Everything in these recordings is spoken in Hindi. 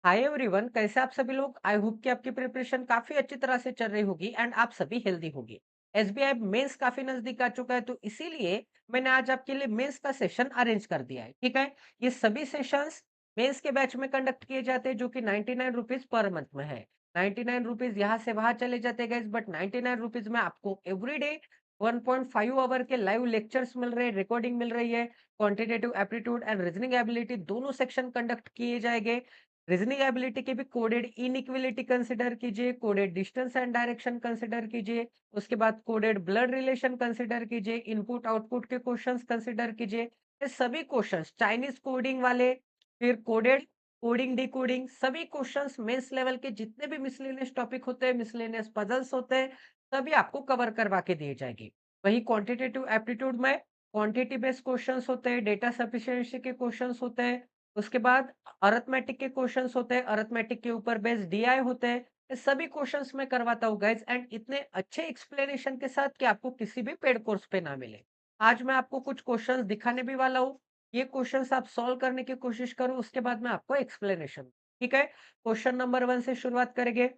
हाय एवरीवन, कैसे आप सभी लोग। आई होप कि आपकी प्रिपरेशन काफी अच्छी तरह से चल रही होगी एंड आप सभी हेल्दी होगी। एसबीआई मेंस काफी नजदीक आ चुका है, तो इसीलिए मैंने आज आपके लिए मेंस का सेशन अरेंज कर दिया है। ठीक है, ये सभी सेशंस मेंस के बैच में कंडक्ट किए जाते हैं, जो कि 99 रुपीज पर मंथ में है। 99 रुपीज यहाँ से वहां चले जाते हैं, बट 99 रुपीज में आपको एवरी डे 1.5 आवर के लाइव लेक्चर्स मिल रहे हैं, रिकॉर्डिंग मिल रही है। Quantitative aptitude and reasoning ability दोनों सेक्शन कंडक्ट किए जाएंगे। रीजनिंग एबिलिटी के भी कोडेड इनइक्वालिटी कंसिडर कीजिए, coded distance and direction consider कीजिए, उसके बाद कोडेड ब्लड रिलेशन कंसिडर कीजिए, इनपुट आउटपुट के क्वेश्चंस कंसिडर कीजिए। ये सभी क्वेश्चंस चाइनीज कोडिंग वाले, फिर कोडेड कोडिंग डिकोडिंग, सभी क्वेश्चंस मेंस लेवल के जितने भी मिसलेनियस टॉपिक होते हैं, मिसलेनियस पजल्स होते हैं, सभी आपको कवर करवा के दिए जाएंगे। वही क्वांटिटेटिव एप्टीट्यूड में क्वांटिटी बेस्ड क्वेश्चंस होते हैं, डेटा सफिशिएंसी के क्वेश्चंस होते हैं, उसके बाद अरिथमेटिक के क्वेश्चंस होते हैं, अरिथमेटिक के ऊपर बेस्ड डीआई होते हैं। ये सभी क्वेश्चंस मैं करवाता हूँ गाइस, एंड इतने अच्छे एक्सप्लेनेशन के साथ कि आपको किसी भी पेड कोर्स पे ना मिले। आज मैं आपको कुछ क्वेश्चंस दिखाने भी वाला हूँ। ये क्वेश्चंस आप सॉल्व करने की कोशिश करो, उसके बाद मैं आपको एक्सप्लेनेशन। ठीक है, क्वेश्चन नंबर 1 से शुरुआत करेंगे।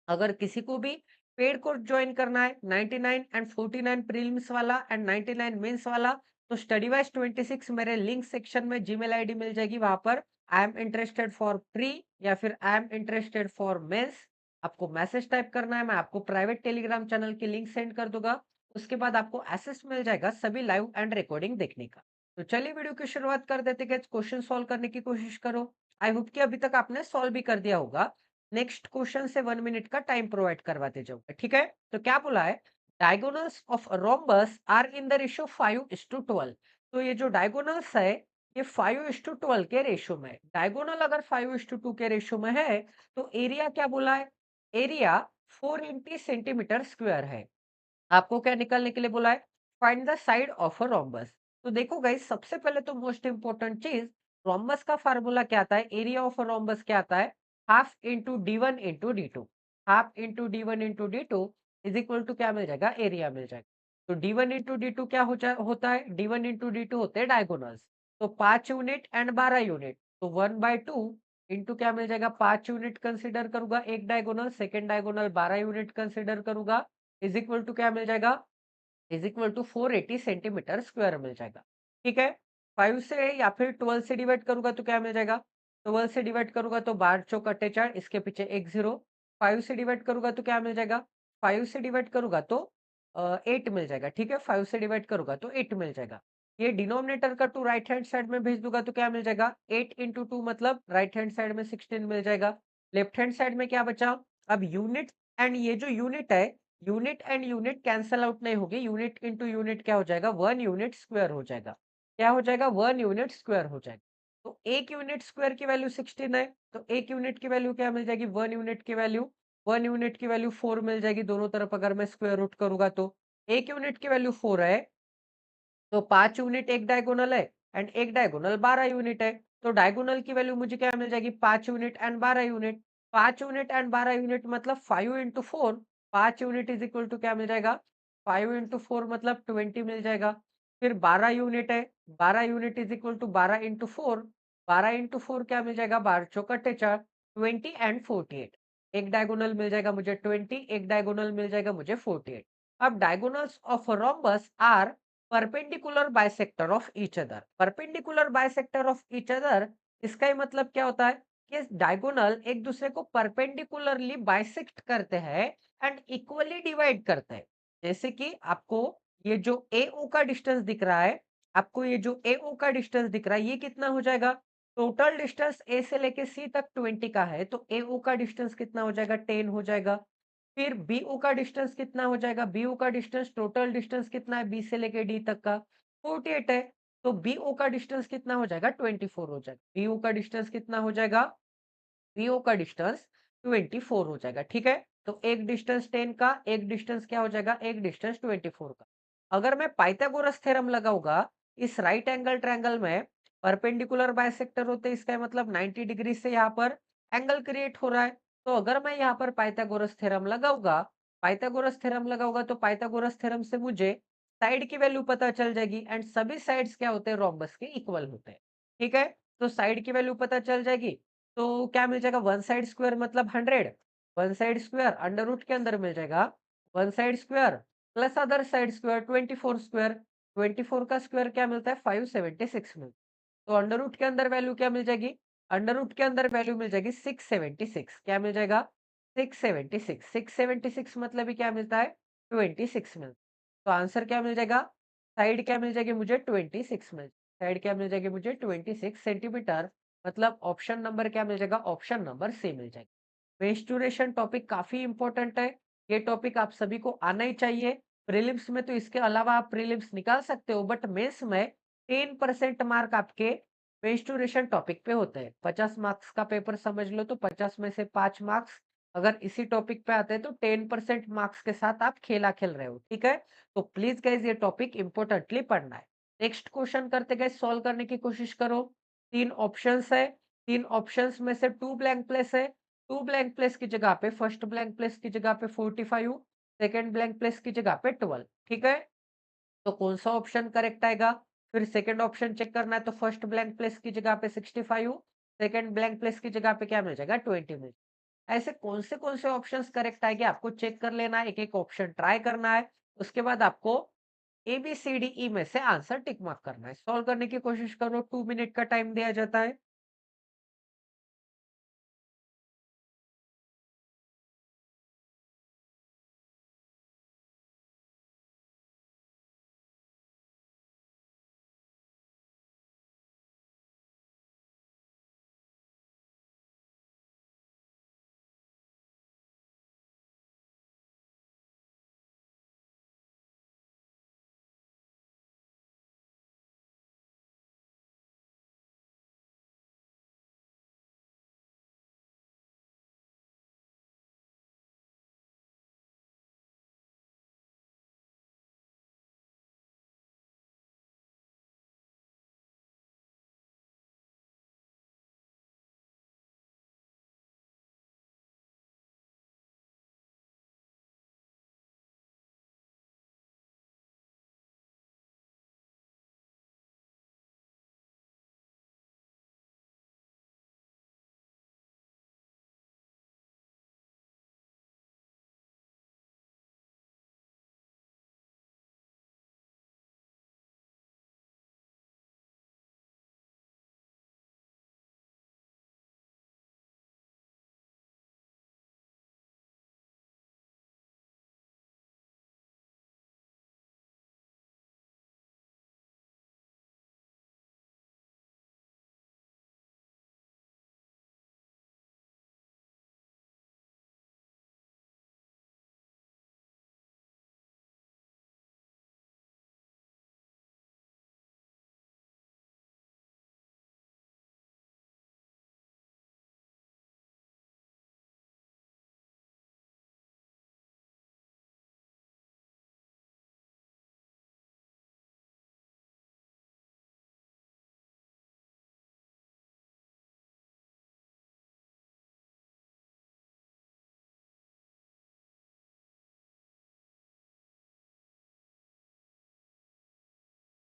अगर किसी को भी पेड कोर्स ज्वाइन करना है 99 एंड 49 प्रीलिम्स वाला एंड 99 मेंस वाला, तो स्टडी वाइज 26 मेरे लिंक सेक्शन में जीमेल आईडी मिल जाएगी। वहां पर I am interested for pre या फिर I am interested for mains आपको मैसेज टाइप करना है। मैं आपको प्राइवेट टेलीग्राम चैनल की लिंक सेंड कर दूंगा। उसके बाद आपको एक्सेस मिल जाएगा सभी लाइव एंड रिकॉर्डिंग देखने का। तो चलिए वीडियो की शुरुआत कर देते हैं। क्वेश्चन सॉल्व करने की कोशिश करो। आई होप कि अभी तक आपने सॉल्व भी कर दिया होगा। नेक्स्ट क्वेश्चन से 1 मिनट का टाइम प्रोवाइड करवाते जाऊंगा। ठीक है, तो क्या बोला है, diagonals of rhombus are in the ratio 5:12। तो ये जो डायगोनल्स है, ये 5:12 के रेशियो में है। डायगोनल अगर 5:2 के रेशियो में है, तो एरिया क्या बोला है, एरिया 480 सेंटीमीटर स्क्वायर है। आपको क्या निकालने के लिए बोला है, find the side of a rhombus. तो देखो गाइस, सबसे पहले तो मोस्ट इंपोर्टेंट चीज, रोम्बस का फार्मूला क्या आता है, एरिया ऑफ अ रोम्बस क्या आता है, half into d 1 into d 2। Half into d 1 into d 2 is equal to क्या मिल जाएगा, एरिया मिल जाएगा। तो डी 1 इंटू डी 2 क्या होता है, डी 1 इंटू डी 2 होते हैं डायगोनल्स। तो 5 यूनिट एंड 12 यूनिट, तो 1/2 इंटू क्या मिल जाएगा, 5 यूनिट कंसिडर करूंगा एक diagonal, second diagonal 12 unit consider करूंगा, इज इक्वल टू क्या मिल जाएगा, is equal to 480 centimetre square मिल जाएगा। ठीक है, 5 से या फिर 12 से डिवाइड करूंगा तो क्या मिल जाएगा, 12 से डिवाइड करूंगा तो 12 चौक 4, इसके पीछे एक जीरो। 5 से डिवाइड करूंगा तो क्या मिल जाएगा, 5 से डिवाइड करूंगा तो 8 मिल जाएगा। ठीक है, 5 से डिवाइड करूंगा तो 8 मिल जाएगा। ये डिनोमिनेटर का 2 राइट हैंड साइड में भेज दूंगा तो क्या मिल जाएगा, 8 इंटू 2 मतलब राइट हैंड साइड में 16 मिल जाएगा। लेफ्ट हैंड साइड में क्या बचा, अब यूनिट एंड ये जो यूनिट है, unit and unit cancel out नहीं होगी, यूनिट इंटू यूनिट क्या हो जाएगा, 1 यूनिट स्क्वायर हो जाएगा। क्या हो जाएगा, 1 यूनिट स्क्वायर हो जाएगा। तो एक यूनिट स्क्वायर की वैल्यू 16 है, तो एक यूनिट की वैल्यू क्या मिल जाएगी, 1 यूनिट की वैल्यू, 1 यूनिट की वैल्यू 4 मिल जाएगी दोनों तरफ अगर मैं स्क्वायर रूट करूंगा तो। एक यूनिट की वैल्यू 4 है, तो 5 यूनिट एक डायगोनल है एंड एक डायगोनल 12 यूनिट है। तो डायगोनल की वैल्यू मुझे क्या मिल जाएगी, 5 unit and 12 unit. 5 unit and 12 unit मतलब 5 into 4। 5 unit is equal to क्या मिल जाएगा, 5 इंटू 4 मतलब 20 मिल जाएगा। फिर 12 यूनिट है, 12 unit is equal to 12 into 4। 12 into 4 क्या मिल जाएगा, 12 चौक 4, 20 एंड 48। एक डायगोनल मिल जाएगा मुझे 20, एक डायगोनल मिल जाएगा मुझे 48। अब diagonals of rhombus are perpendicular bisector of each other. Perpendicular bisector of each other, इसका ही मतलब क्या होता है कि डायगोनल एक दूसरे को परपेंडिकुलरली बाइसेक्ट करते हैं एंड इक्वली डिवाइड करते हैं। जैसे कि आपको ये जो AO का डिस्टेंस दिख रहा है, आपको ये जो AO का डिस्टेंस दिख रहा है, ये कितना हो जाएगा, टोटल डिस्टेंस A से लेके C तक 20 का है, तो AO का डिस्टेंस कितना हो जाएगा, 10 हो जाएगा। फिर बीओ का डिस्टेंस कितना हो जाएगा, बीओ का डिस्टेंस, टोटल डिस्टेंस कितना है बी से लेके डी तक का, 48 है। तो बीओ का डिस्टेंस कितना हो जाएगा, 24 हो जाएगा। बीओ का डिस्टेंस कितना हो जाएगा, बीओ का डिस्टेंस 24 हो जाएगा। ठीक है, तो एक डिस्टेंस 10 का, एक डिस्टेंस क्या हो जाएगा, एक डिस्टेंस 24 का। अगर मैं पाइथागोरस थ्योरम लगाऊंगा इस राइट एंगल ट्रायंगल में, परपेंडिकुलर बाइसेक्टर होते हैं, इसका मतलब 90 डिग्री से यहाँ पर एंगल क्रिएट हो रहा है। तो अगर मैं यहाँ पर पाइथागोरस थ्योरम लगाऊंगा, पाइथागोरस थ्योरम लगाऊंगा तो पाइथागोरस थ्योरम से मुझे साइड की वैल्यू पता चल जाएगी एंड सभी साइड्स क्या होते हैं, रोम्बस के इक्वल होते हैं। ठीक है, तो साइड की वैल्यू पता चल जाएगी, तो क्या मिल जाएगा, वन साइड स्क्वायर मतलब 100, one side square under root के अंदर मिल जाएगा one side square plus other side square 24 square, 24 का स्क्वायर क्या मिलता है 576 मिलता है। तो अंडर रूट के अंदर वैल्यू क्या मिल जाएगी, अंडर रूट के अंदर वैल्यू मिल जाएगी 676, क्या मिल जाएगा 676, 676 मतलब ही क्या मिलता है 26 मिलता है। तो आंसर क्या मिल जाएगा, साइड क्या मिल जाएगी मुझे 26 मिल, साइड क्या मिल जाएगी मुझे 26 सेंटीमीटर, मतलब ऑप्शन नंबर क्या मिल जाएगा, ऑप्शन नंबर सी मिल जाएगा। मेंस्ट्रुएशन टॉपिक काफी इंपॉर्टेंट है, ये टॉपिक आप सभी को आना ही चाहिए। प्रीलिम्स में तो इसके अलावा आप प्रीलिम्स निकाल सकते हो, बट मेंस में 10% मार्क आपके मेंस्ट्रुएशन टॉपिक पे होते हैं। 50 मार्क्स का पेपर समझ लो, तो 50 में से 5 मार्क्स अगर इसी टॉपिक पे आते हैं तो 10% मार्क्स के साथ आप खेला खेल रहे हो, ठीक है। तो प्लीज गाइज ये टॉपिक इंपॉर्टेंटली पढ़ना है। नेक्स्ट क्वेश्चन करते गए, सॉल्व करने की कोशिश करो। तीन ऑप्शंस है, तीन ऑप्शंस में से टू ब्लैंक प्लेस है, टू ब्लैंक प्लेस की जगह पे फर्स्ट ब्लैंक प्लेस की जगह पे 45, सेकंड ब्लैंक प्लेस की जगह पे 12, ठीक है। तो कौन सा ऑप्शन करेक्ट आएगा, फिर सेकंड ऑप्शन चेक करना है, तो फर्स्ट ब्लैंक प्लेस की जगह पे 65, सेकंड ब्लैंक प्लेस की जगह पे क्या मिल जाएगा 20 मिल, ऐसे कौन से ऑप्शंस करेक्ट आएंगे आपको चेक कर लेना है, एक एक ऑप्शन ट्राई करना है। उसके बाद आपको A B C D E में से आंसर टिक मार्क करना है। सॉल्व करने की कोशिश करो, 2 मिनट का टाइम दिया जाता है।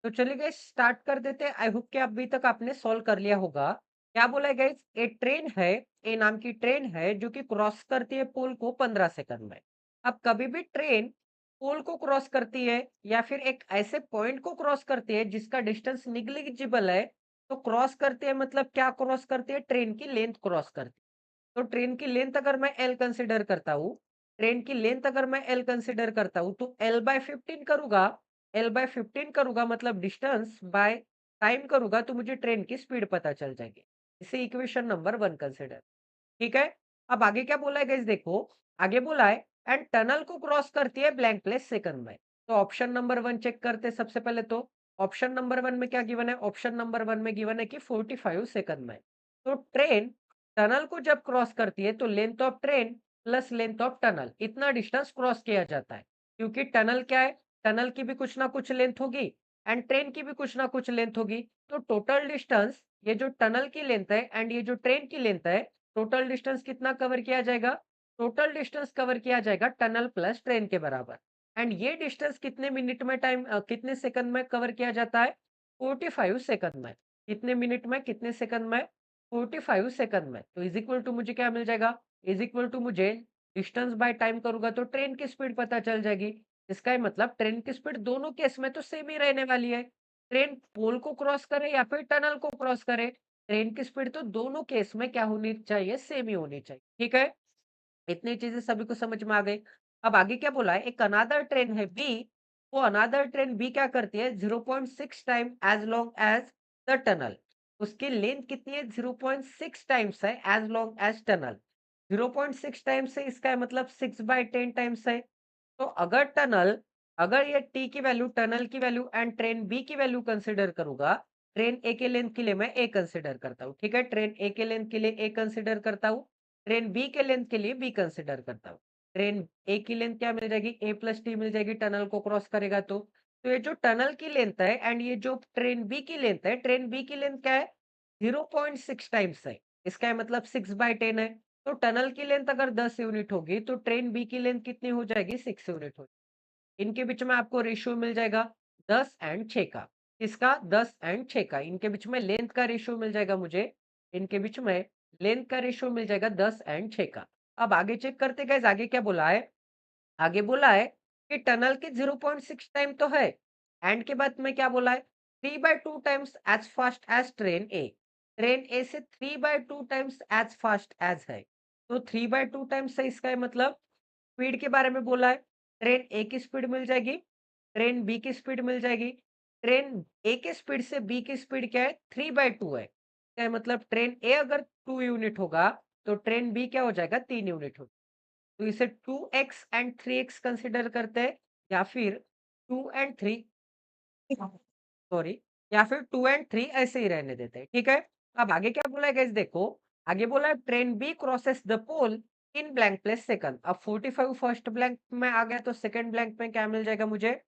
तो चलिए गाइस स्टार्ट कर देते हैं। आई होप कि अभी तक आपने सॉल्व कर लिया होगा। क्या बोला है गाइस, ए ट्रेन है, ए नाम की ट्रेन है जो कि क्रॉस करती है पोल को 15 सेकंड में। अब कभी भी ट्रेन पोल को क्रॉस करती है या फिर एक ऐसे पॉइंट को क्रॉस करती है जिसका डिस्टेंस निग्लिजिबल है, तो क्रॉस करती है मतलब क्या क्रॉस करती है, ट्रेन की लेंथ क्रॉस करती है। तो ट्रेन की लेंथ अगर मैं एल कंसिडर करता हूँ, ट्रेन की लेंथ अगर मैं एल कंसिडर करता हूँ, तो एल बाय 15 करूंगा, एल बाय 15 करूंगा मतलब डिस्टेंस बाय टाइम करूंगा, तो मुझे ट्रेन की स्पीड पता चल जाएगी। इसे इक्वेशन नंबर 1 कंसिडर, ठीक है। अब आगे क्या बोला है गाइस, देखो आगे बोला है एंड टनल को क्रॉस करती है ब्लैंक प्लेस सेकंड में। तो ऑप्शन नंबर 1 चेक करते हैं सबसे पहले। तो ऑप्शन नंबर 1 में क्या गिवन है, ऑप्शन नंबर 1 में गिवन है कि 45 सेकंड में। तो ट्रेन टनल को जब क्रॉस करती है तो length of train plus length of tunnel, इतना डिस्टेंस क्रॉस किया जाता है। क्योंकि टनल क्या है, टनल की भी कुछ ना कुछ लेंथ होगी एंड ट्रेन की भी कुछ ना कुछ लेंथ होगी। तो टोटल डिस्टेंस, ये जो टनल की लेंथ है एंड ये जो ट्रेन की लेंथ है, टोटल डिस्टेंस कितना कवर किया जाएगा, टोटल डिस्टेंस कवर किया जाएगा टनल प्लस ट्रेन के बराबर। एंड ये डिस्टेंस कितने मिनट में कितने सेकंड में कवर किया जाता है, 45 सेकंड में। कितने मिनट में, कितने सेकंड में, 45 सेकंड में। तो इज इक्वल टू मुझे क्या मिल जाएगा? इज इक्वल टू मुझे डिस्टेंस बाय टाइम करूंगा तो ट्रेन की स्पीड पता चल जाएगी। इसका ही मतलब ट्रेन की स्पीड दोनों केस में तो सेम ही रहने वाली है। ट्रेन पोल को क्रॉस करे या फिर टनल को क्रॉस करे, ट्रेन की स्पीड तो दोनों केस में क्या होनी चाहिए? सेम ही होनी चाहिए। ठीक है, इतनी चीजें सभी को समझ में आ गई। अब आगे क्या बोला है? एक अनादर ट्रेन है बी, वो अनादर ट्रेन बी क्या करती है? 0.6 time as long as the tunnel. उसकी लेंथ कितनी है? 0.6 टाइम्स है as long as tunnel. 0.6 times है, इसका है मतलब 6/10 टाइम्स है। तो अगर ये टी की वैल्यू, टनल की वैल्यू एंड ट्रेन बी की वैल्यू कंसिडर करूंगा, ट्रेन ए के लेंथ के लिए मैं ए कंसिडर करता हूँ। ठीक है, ट्रेन ए के लेंथ के लिए ए कंसिडर करता हूँ, ट्रेन बी के लेंथ के लिए बी कंसिडर करता हूँ। ट्रेन ए की लेंथ क्या मिल जाएगी? ए प्लस टी मिल जाएगी, टनल को क्रॉस करेगा तो ये जो टनल की लेंथ है एंड ये जो ट्रेन बी की लेंथ है, ट्रेन बी की लेंथ क्या है? 0.6 टाइम्स है। इसका मतलब 6/10 है। तो टनल की लेंथ अगर 10 यूनिट होगी तो ट्रेन बी की लेंथ कितनी हो जाएगी? 6 यूनिट हो। इनके बीच में आपको रेशियो मिल जाएगा 10 एंड 6 का। किसका? 10 एंड 6 का। इनके बीच में लेंथ का रेशियो मिल जाएगा मुझे, इनके बीच में लेंथ का रेशियो मिल जाएगा 10 एंड 6 का। अब आगे चेक करते गाइस, आगे क्या बोला है? आगे बोला है कि टनल की 0.6 टाइम तो है, एंड के बाद में क्या बोला है? 3/2 times as fast as train A. Train A से 3/2 टाइम्स एज फास्ट एज है। तो 3/2 टाइम्स है, इसका है मतलब स्पीड के बारे में बोला है। ट्रेन ए की स्पीड मिल जाएगी, ट्रेन बी की स्पीड मिल जाएगी। ट्रेन ए की स्पीड से बी की स्पीड क्या है? 3/2 है। क्या है मतलब ट्रेन ए अगर 2 यूनिट होगा तो ट्रेन बी क्या हो जाएगा? 3 यूनिट होगा। तो इसे 2x एंड 3x कंसिडर करते हैं, या फिर 2 एंड 3, सॉरी, या फिर 2 एंड 3 ऐसे ही रहने देते हैं। ठीक है, अब आगे क्या बोला है गाइस? देखो, आगे बोला है train B crosses the pole in blank place second. अब 45 फर्स्ट ब्लैंक में आ गया तो सेकंड ब्लैंक में क्या मिल जाएगा मुझे?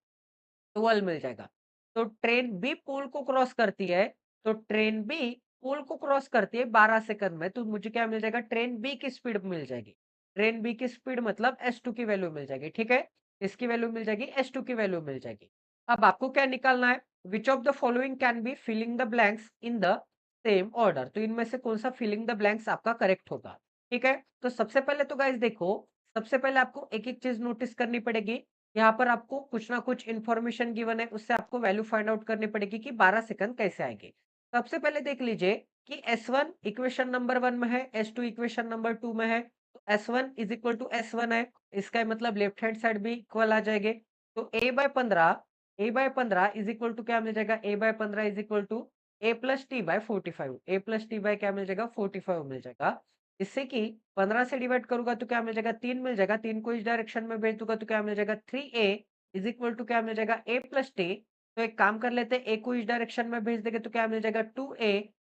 12 मिल जाएगा। तो ट्रेन बी पोल को क्रॉस करती है, तो ट्रेन बी पोल को क्रॉस करती है 12 सेकंड में, तो मुझे क्या मिल जाएगा? ट्रेन बी की स्पीड मिल जाएगी। ट्रेन बी की स्पीड मतलब S2 की वैल्यू मिल जाएगी। ठीक है, इसकी वैल्यू मिल जाएगी, S2 की वैल्यू मिल जाएगी। अब आपको क्या निकालना है? Which of the following can be filling the blanks in the same order. तो इनमें से कौन सा फिलिंग द ब्लैंक्स आपका करेक्ट होगा? ठीक है, तो सबसे पहले तो गाइस देखो, सबसे पहले आपको एक-एक चीज नोटिस करनी पड़ेगी। यहाँ पर आपको कुछ ना कुछ इन्फॉर्मेशन गिवन है, उससे आपको वैल्यू फाइंड आउट करनी पड़ेगी कि 12 सेकंड कैसे आएंगे। सबसे पहले देख लीजिए कि S1 इक्वेशन नंबर 1 में है, S2 इक्वेशन नंबर 2 में है, तो S1 is equal to S1 है। इसका मतलब लेफ्ट हैंड साइड भी इक्वल आ जाएंगे। तो a/15 इज इक्वल टू क्या मिल जाएगा? a/15 is equal to a+t/45। a+t/ क्या मिल जाएगा? 45 मिल जाएगा। इससे कि 15 से डिवाइड करूंगा तो क्या मिल जाएगा? 3 मिल जाएगा। 3 को इस डायरेक्शन में भेज दूंगा तो क्या मिल जाएगा? 3a इज इक्वल टू क्या मिल जाएगा? a+t। तो एक काम कर लेते हैं, a को इस डायरेक्शन में भेज देंगे तो क्या मिल जाएगा? 2a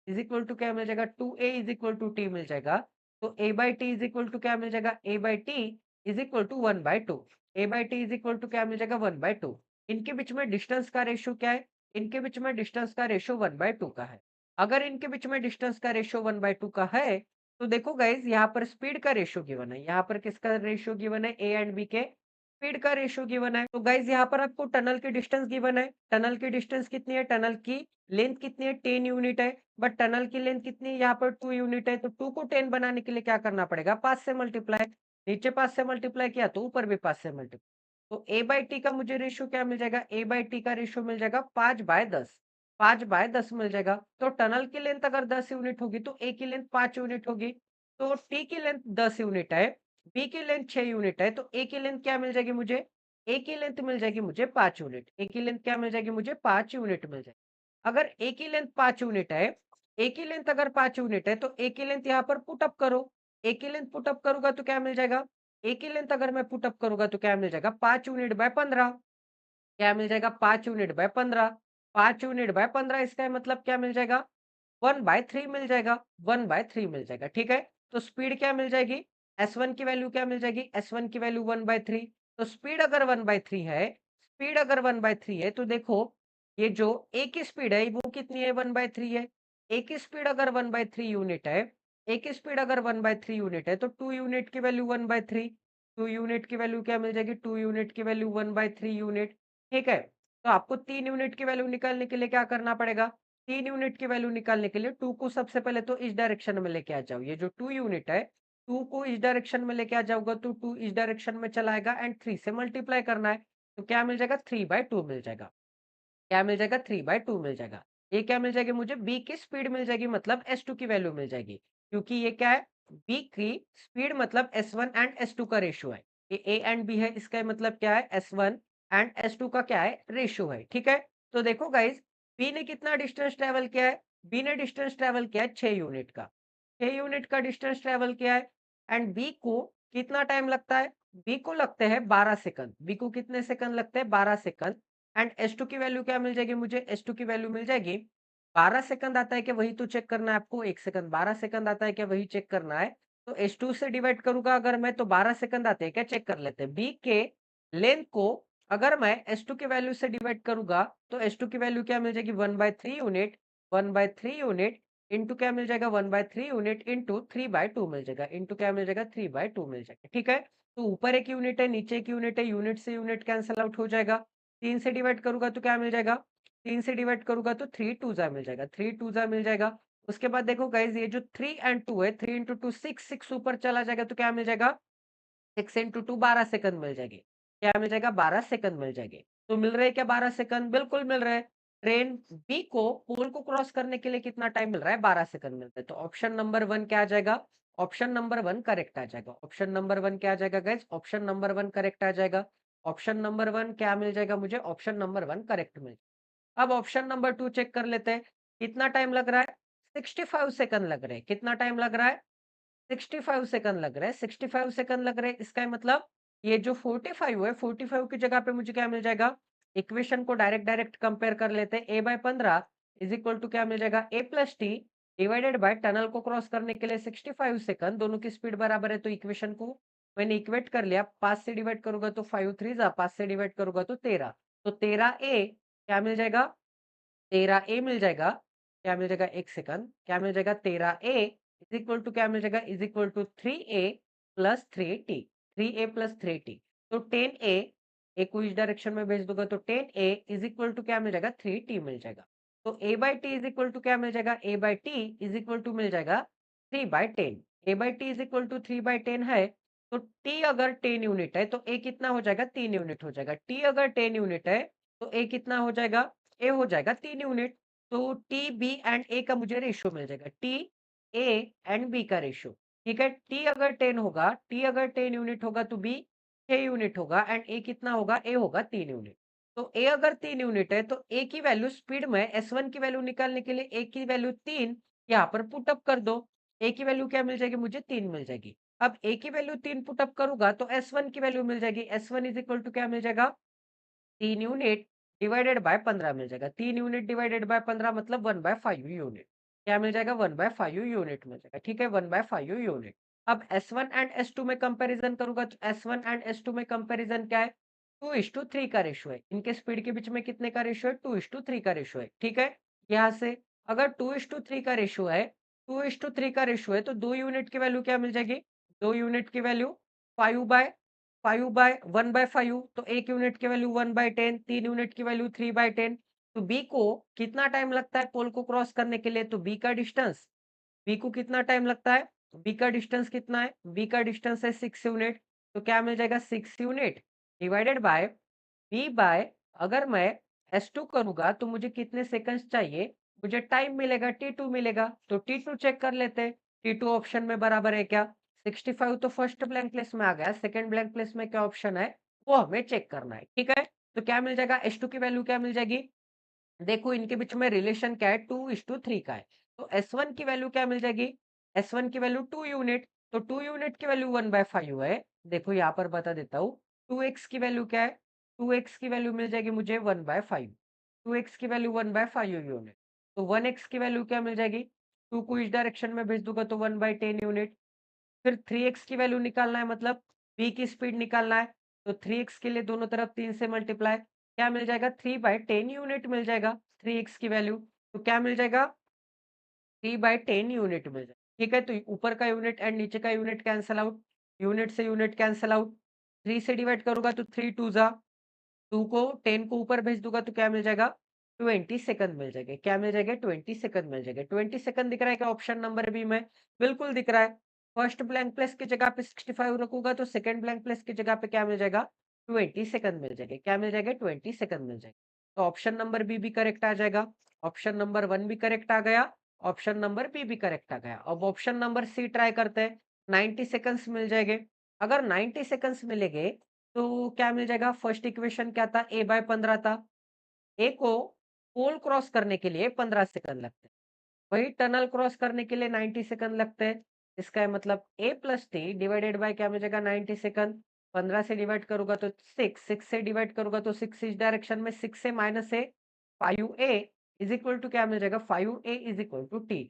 इज इक्वल टू क्या मिल जाएगा? 2a is equal to t मिल जाएगा। तो a/t इज इक्वल टू क्या मिल जाएगा? a/t is equal to 1/2। a/t is equal to क्या मिल जाएगा? 1/2। इनके बीच में डिस्टेंस का रेशियो क्या है? इनके बीच में डिस्टेंस का रेशियो 1/2 का है। अगर इनके बीच में डिस्टेंस का रेशियो 1/2 का है, तो देखो गाइस, यहाँ पर स्पीड का रेशियो गिवन है। यहाँ पर किसका रेशियो गिवन है? ए एंड बी के स्पीड का रेशियो गिवन है। तो गाइस यहाँ पर आपको टनल की डिस्टेंस गिवन है। टनल की डिस्टेंस कितनी है? टनल की लेंथ कितनी है? 10 यूनिट है। बट टनल की लेंथ कितनी है? यहाँ पर 2 यूनिट है। तो 2 को 10 बनाने के लिए क्या करना पड़ेगा? 5 से मल्टीप्लाई। नीचे 5 से मल्टीप्लाई किया तो ऊपर भी 5 से मल्टीप्लाई। तो a/t का मुझे रेशियो क्या मिल जाएगा? a/t का रेशियो मिल जाएगा 5/10। 5/10 मिल जाएगा। तो टनल की लेंथ अगर 10 यूनिट होगी तो ए की लेंथ 5 यूनिट होगी। तो टी की लेंथ 10 यूनिट है, बी की लेंथ 6 यूनिट है, तो ए की लेंथ क्या मिल जाएगी मुझे? ए की लेंथ मिल जाएगी मुझे 5 यूनिट। ए की लेंथ क्या मिल जाएगी मुझे? 5 यूनिट मिल जाएगी। अगर ए की लेंथ 5 यूनिट है, ए की लेंथ अगर 5 यूनिट है तो ए की लेंथ यहाँ पर पुट अप करो। ए की लेंथ पुट अप करूंगा तो क्या मिल जाएगा? ए की लेंथ अगर मैं पुट अप करूंगा तो क्या मिल जाएगा? 5 यूनिट बाय 15। क्या मिल जाएगा? 5 यूनिट बाय 15। 5 यूनिट बाय 15, इसका मतलब क्या मिल जाएगा? 1/3 मिल जाएगा। 1/3 मिल जाएगा। ठीक है, तो स्पीड क्या मिल जाएगी? S1 की वैल्यू क्या मिल जाएगी? S1 की वैल्यू 1/3। तो स्पीड अगर 1/3 है, स्पीड अगर 1/3 है, तो देखो ये जो ए की स्पीड है वो कितनी है? 1/3 है। ए की स्पीड अगर 1/3 यूनिट है, ए की स्पीड अगर 1/3 यूनिट है, तो 2 यूनिट की वैल्यू 1/3। 2 यूनिट की वैल्यू क्या मिल जाएगी? 2 यूनिट की वैल्यू 1/3 यूनिट। ठीक है, तो आपको 3 यूनिट की वैल्यू निकालने के लिए क्या करना पड़ेगा? 3 यूनिट की वैल्यू निकालने के लिए 2 को सबसे पहले तो इस डायरेक्शन में लेके आ जाओ। ये जो 2 यूनिट है, 2 को इस डायरेक्शन में लेके आ जाओगे तो 2 इस डायरेक्शन में चला आएगा एंड 3 से मल्टीप्लाई करना है। तो क्या मिल जाएगा? 3/2 मिल जाएगा। क्या मिल जाएगा? 3/2 मिल जाएगा। ये क्या मिल जाएगी मुझे? बी की स्पीड मिल जाएगी, मतलब S2 की वैल्यू मिल जाएगी। क्योंकि ये क्या है? बी की स्पीड मतलब S1 एंड S2 का रेशियो है। ये ए एंड बी है, इसका मतलब क्या है? S1 एंड S2 का क्या है? रेशियो है। ठीक है? तो देखो गाइस, बी ने कितना डिस्टेंस ट्रैवल किया है? बी ने डिस्टेंस ट्रैवल किया है 6 यूनिट का। 6 यूनिट का डिस्टेंस ट्रैवल किया है एंड बी को कितना टाइम लगता है? बी को लगते हैं 12 सेकंड। बी को कितने सेकंड लगते हैं? 12 सेकंड। एंड S2 की वैल्यू क्या मिल जाएगी मुझे? S2 की वैल्यू मिल जाएगी 12 सेकंड आता है क्या, वही तो चेक करना है आपको। 1 सेकंड 12 सेकंड आता है क्या, वही चेक करना है। तो S2 से डिवाइड करूंगा अगर मैं, तो 12 सेकंड आते हैं क्या, चेक कर लेते हैं। बी के लेंथ को अगर मैं S2 की वैल्यू से डिवाइड करूंगा तो S2 की वैल्यू क्या मिल जाएगी? 1/3 यूनिट। 1/3 यूनिट इंटू क्या मिल जाएगा? 1/3 यूनिट इंटू 3/2 मिल जाएगा। इंटू क्या मिल जाएगा? 3/2 मिल जाएगा। ठीक है? तो ऊपर एक यूनिट है, नीचे एक यूनिट है, यूनिट से यूनिट कैंसल आउट हो जाएगा। 3 से डिवाइड करूँगा तो क्या मिल जाएगा? 3 से डिवाइड करूँगा तो 3 2 जा मिल जाएगा, 3 2 जा मिल जाएगा। उसके बाद देखो गाइज़, ये जो 3 एंड 2 है, 3 इंटू 2 6, 6 ऊपर चला जाएगा तो क्या मिल जाएगा? 6 इंटू 2 12 सेकंड मिल जाएगी। क्या मिल जाएगा? 12 सेकंड मिल जाएगी। तो मिल रहे हैं क्या 12 सेकंड? बिल्कुल मिल रहे हैं। ट्रेन बी को पोल को क्रॉस करने के लिए कितना टाइम मिल रहा है? 12 सेकंड मिलता है। तो ऑप्शन नंबर 1 क्या आ जाएगा? ऑप्शन नंबर 1 करेक्ट आ जाएगा। ऑप्शन नंबर 1 क्या आ जाएगा गाइस? ऑप्शन नंबर 1 करेक्ट आ जाएगा। ऑप्शन नंबर 1 क्या मिल जाएगा मुझे? ऑप्शन नंबर 1 करेक्ट मिल। अब ऑप्शन नंबर 2 चेक कर लेते हैं। कितना टाइम लग रहा है? 65 सेकंड लग रहे हैं। कितना टाइम लग रहा है? 65 सेकंड लग रहा है। 65 सेकंड लग रहे हैं, इसका मतलब ये जो 45 है, 45 की जगह पे मुझे क्या मिल जाएगा? इक्वेशन को डायरेक्ट डायरेक्ट कंपेयर कर लेते हैं। a/15 इज इक्वल टू क्या मिल जाएगा? a plus T divided by tunnel को क्रॉस करने के लिए 65 सेकंड, दोनों की स्पीड बराबर है तो इक्वेशन को मैंने इक्वेट कर लिया। 5 से डिवाइड करूंगा तो 5 3 जा, 5 से डिवाइड करूंगा तो 13। तो 13a क्या मिल जाएगा? 13a मिल जाएगा। क्या मिल जाएगा? 1 सेकंड। क्या मिल जाएगा? 13a इज इक्वल टू क्या मिल जाएगा? Is equal to 3a plus 3t। 3a plus 3t। तो 10a ए को इस डायरेक्शन में भेज दूंगा तो 10a इज इक्वल टू क्या मिल जाएगा? 3t मिल जाएगा। तो a by t is equal to क्या मिल जाएगा? a by t is equal to मिल जाएगा 3/10। a by t is equal to 3/10 है। तो t अगर 10 यूनिट है तो a कितना हो जाएगा? 3 यूनिट हो जाएगा। t अगर 10 यूनिट है तो a कितना हो जाएगा? ए हो जाएगा 3 यूनिट। तो टी, बी एंड ए का मुझे रेशियो मिल जाएगा। टी, ए एंड बी का रेशियो। ठीक है? टी अगर 10 होगा, टी अगर 10 यूनिट होगा तो बी 6 यूनिट होगा एंड ए कितना होगा? ए होगा 3 यूनिट। तो ए अगर 3 यूनिट है तो ए की वैल्यू स्पीड में S1 की वैल्यू निकालने के लिए ए की वैल्यू 3 यहाँ पर पुट अप कर दो। ए की वैल्यू क्या मिल जाएगी मुझे? 3 मिल जाएगी। अब ए की वैल्यू 3 पुट अप करूँगा तो S1 की वैल्यू मिल जाएगी। S1 इज इक्वल टू क्या मिल जाएगा? 3 यूनिट डिवाइडेड बाय 15 मिल जाएगा। 3 यूनिट डिवाइडेड बाय 15 मतलब 1/5 यूनिट। क्या मिल जाएगा? 1/5 यूनिट मिल जाएगा। ठीक है? 1/5 यूनिट। अब S1 एंड S2 में कंपैरिजन करूंगा तो S1 एंड S2 में कंपैरिजन क्या है? 2:3 का रेशियो है। इनके स्पीड के बीच में कितने का रेशियो है? 2:3 का रेशियो है। ठीक है? यहाँ से अगर 2:3 का रेशियो है, 2:3 का रेशियो है तो 2 यूनिट की वैल्यू क्या मिल जाएगी? 2 यूनिट की वैल्यू 5/1/5, तो 1 यूनिट की वैल्यू 1/10, 3 यूनिट की वैल्यू 3/10। तो बी को कितना टाइम लगता है पोल को क्रॉस करने के लिए? तो बी का डिस्टेंस, बी को कितना टाइम लगता है? बी का डिस्टेंस कितना है? बी का डिस्टेंस है 6 यूनिट। तो क्या मिल जाएगा? 6 unit divided by B by, अगर मैं S2 करूंगा तो मुझे कितने सेकंड्स चाहिए? मुझे टाइम मिलेगा, T2 मिलेगा। तो T2 चेक कर लेते हैं। T2 ऑप्शन में बराबर है क्या? 65 तो फर्स्ट ब्लैंक प्लेस में आ गया, सेकंड ब्लैंक प्लेस में क्या ऑप्शन है वो हमें चेक करना है। ठीक है? तो क्या मिल जाएगा? S2 की वैल्यू क्या मिल जाएगी? देखो इनके बीच में रिलेशन क्या है? 2:3 का है। तो S1 की वैल्यू क्या मिल जाएगी? S1 की वैल्यू 2 यूनिट। तो 2 यूनिट की वैल्यू 1/5 है। देखो यहाँ पर बता देता हूँ। 2x की वैल्यू क्या है? 2x की वैल्यू मिल जाएगी मुझे 1/5। 2x की वैल्यू 1/5 यूनिट। तो 1x की वैल्यू क्या मिल जाएगी? 2 को इस डायरेक्शन में भेज दूंगा तो 1/10 यूनिट। फिर 3x की वैल्यू निकालना है, मतलब v की स्पीड निकालना है। तो 3x के लिए दोनों तरफ 3 से मल्टीप्लाई, क्या मिल जाएगा? 3/10 यूनिट मिल जाएगा 3x की वैल्यू। तो क्या मिल जाएगा? 3/10 यूनिट मिल जाएगा। ठीक है? तो ऊपर का यूनिट एंड नीचे का यूनिट कैंसल आउट, यूनिट से यूनिट कैंसल आउट। 3 से डिवाइड करूंगा तो 3 2 जा, 2 को 10 को ऊपर भेज दूंगा तो क्या मिल जाएगा? 20 सेकंड मिल जाएंगे। क्या मिल जाएगा? 20 सेकंड मिल जाएंगे। 20 सेकंड दिख रहा है क्या ऑप्शन नंबर बी में? बिल्कुल दिख रहा है। फर्स्ट ब्लैंक प्लेस की जगह पे 65 रखूंगा तो सेकंड ब्लैंक प्लेस की जगह पे क्या मिल जाएगा? 20 सेकंड मिल जाएंगे। क्या मिल जाएगा? 20 सेकंड मिल जाएगा। तो ऑप्शन नंबर बी भी करेक्ट आ जाएगा। ऑप्शन नंबर 1 भी करेक्ट आ गया। ऑप्शन नंबर बी भी करेक्ट आ गया। अब ऑप्शन नंबर सी ट्राई करते हैं। 90 सेकंड्स मिल जाएंगे। अगर 90 सेकंड्स मिलेंगे तो क्या मिल जाएगा? फर्स्ट इक्वेशन क्या था? a बाय 15 था। ए को पोल क्रॉस करने के लिए 15 सेकंड लगते हैं। वही टनल क्रॉस करने के लिए 90 सेकंड लगते हैं। इसका है मतलब a plus T divided by क्या मिलेगा? 90 सेकंड। 15 से डिवाइड करूंगा तो 6 से डिवाइड करूंगा तो 6 इस डायरेक्शन में, 6 से minus a 5a is equal to क्या मिल जाएगा? 5a is equal to t.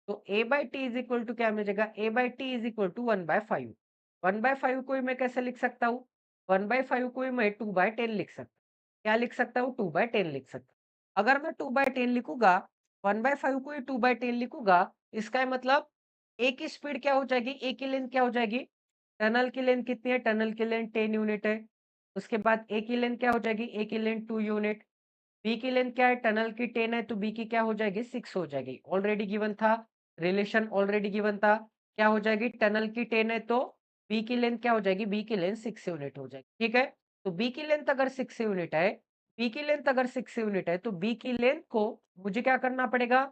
तो a by t is equal to क्या मिल जाएगा? a by t is equal to 1/5। 1/5 को ही मैं कैसे लिख सकता हूँ? 1/5 को ही मैं 2/10 लिख सकता हूँ। क्या लिख सकता हूँ? 2/10 लिख सकता हूँ। अगर मैं 2/10 लिखूंगा, 1/5 को ही 2/10 लिखूंगा, इसका मतलब ए की स्पीड क्या हो जाएगी? ए की लेंथ क्या हो जाएगी? टनल की लेंथ कितनी है? टनल की लेंथ 10 यूनिट है। उसके बाद ए की लेंथ क्या हो जाएगी? ए की लेंथ 2 यूनिट। बी की लेंथ क्या है? टनल की 10 है तो बी की क्या हो जाएगी? 6 हो जाएगी। ऑलरेडी गिवन था, रिलेशन ऑलरेडी गिवन था। क्या हो जाएगी? टनल की 10 है तो बी की लेंथ क्या हो जाएगी? बी की लेंथ 6 यूनिट हो जाएगी। ठीक है? तो बी की लेंथ अगर 6 यूनिट है, बी की लेंथ अगर 6 यूनिट है तो बी की लेंथ को मुझे क्या करना पड़ेगा?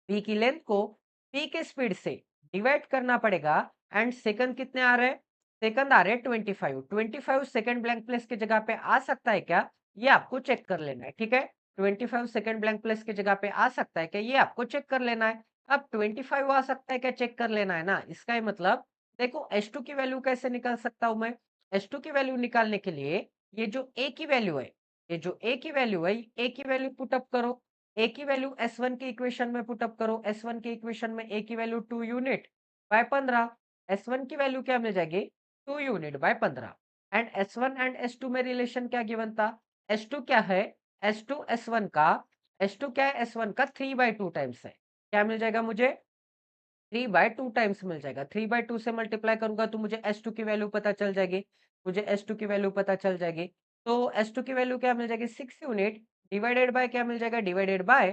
बी की लेंथ को पी के स्पीड से डिवाइड करना पड़ेगा। एंड सेकंड कितने आ रहे हैं? सेकंड आ रहे हैं 25। 25 सेकंड ब्लैंक प्लेस की जगह पे आ सकता है क्या? ये आपको चेक कर लेना है। ठीक है? 25 सेकंड ब्लैंक प्लेस की जगह पे आ सकता है क्या? ये आपको चेक कर लेना है। अब 25 आ सकता है क्या? चेक कर लेना है ना। इसका ही मतलब देखो H2 की वैल्यू कैसे निकाल सकता हूं मैं? H2 की वैल्यू निकालने के लिए ये जो A की वैल्यू है, ये जो A की वैल्यू है, A की वैल्यू पुटअप करो। ए की वैल्यू S1 की इक्वेशन में पुटअप करो। S1 की इक्वेशन में ए की वैल्यू 2 यूनिट बाय 15। S1 की वैल्यू क्या मिल जाएगी? 2 unit by 15। And S1 and S2 में रिलेशन क्या गिवन था? S2 क्या है? S2 S1 का, S2 क्या है? S1 का 3/2 टाइम्स है। क्या मिल जाएगा मुझे? 3/2 टाइम्स मिल जाएगा। 3/2 से मल्टीप्लाई करूंगा तो मुझे S2 की वैल्यू पता चल जाएगी। मुझे S2 की वैल्यू पता चल जाएगी। तो S2 की वैल्यू क्या मिल जाएगी? 6 यूनिट डिवाइडेड बाय क्या मिल जाएगा? Divided by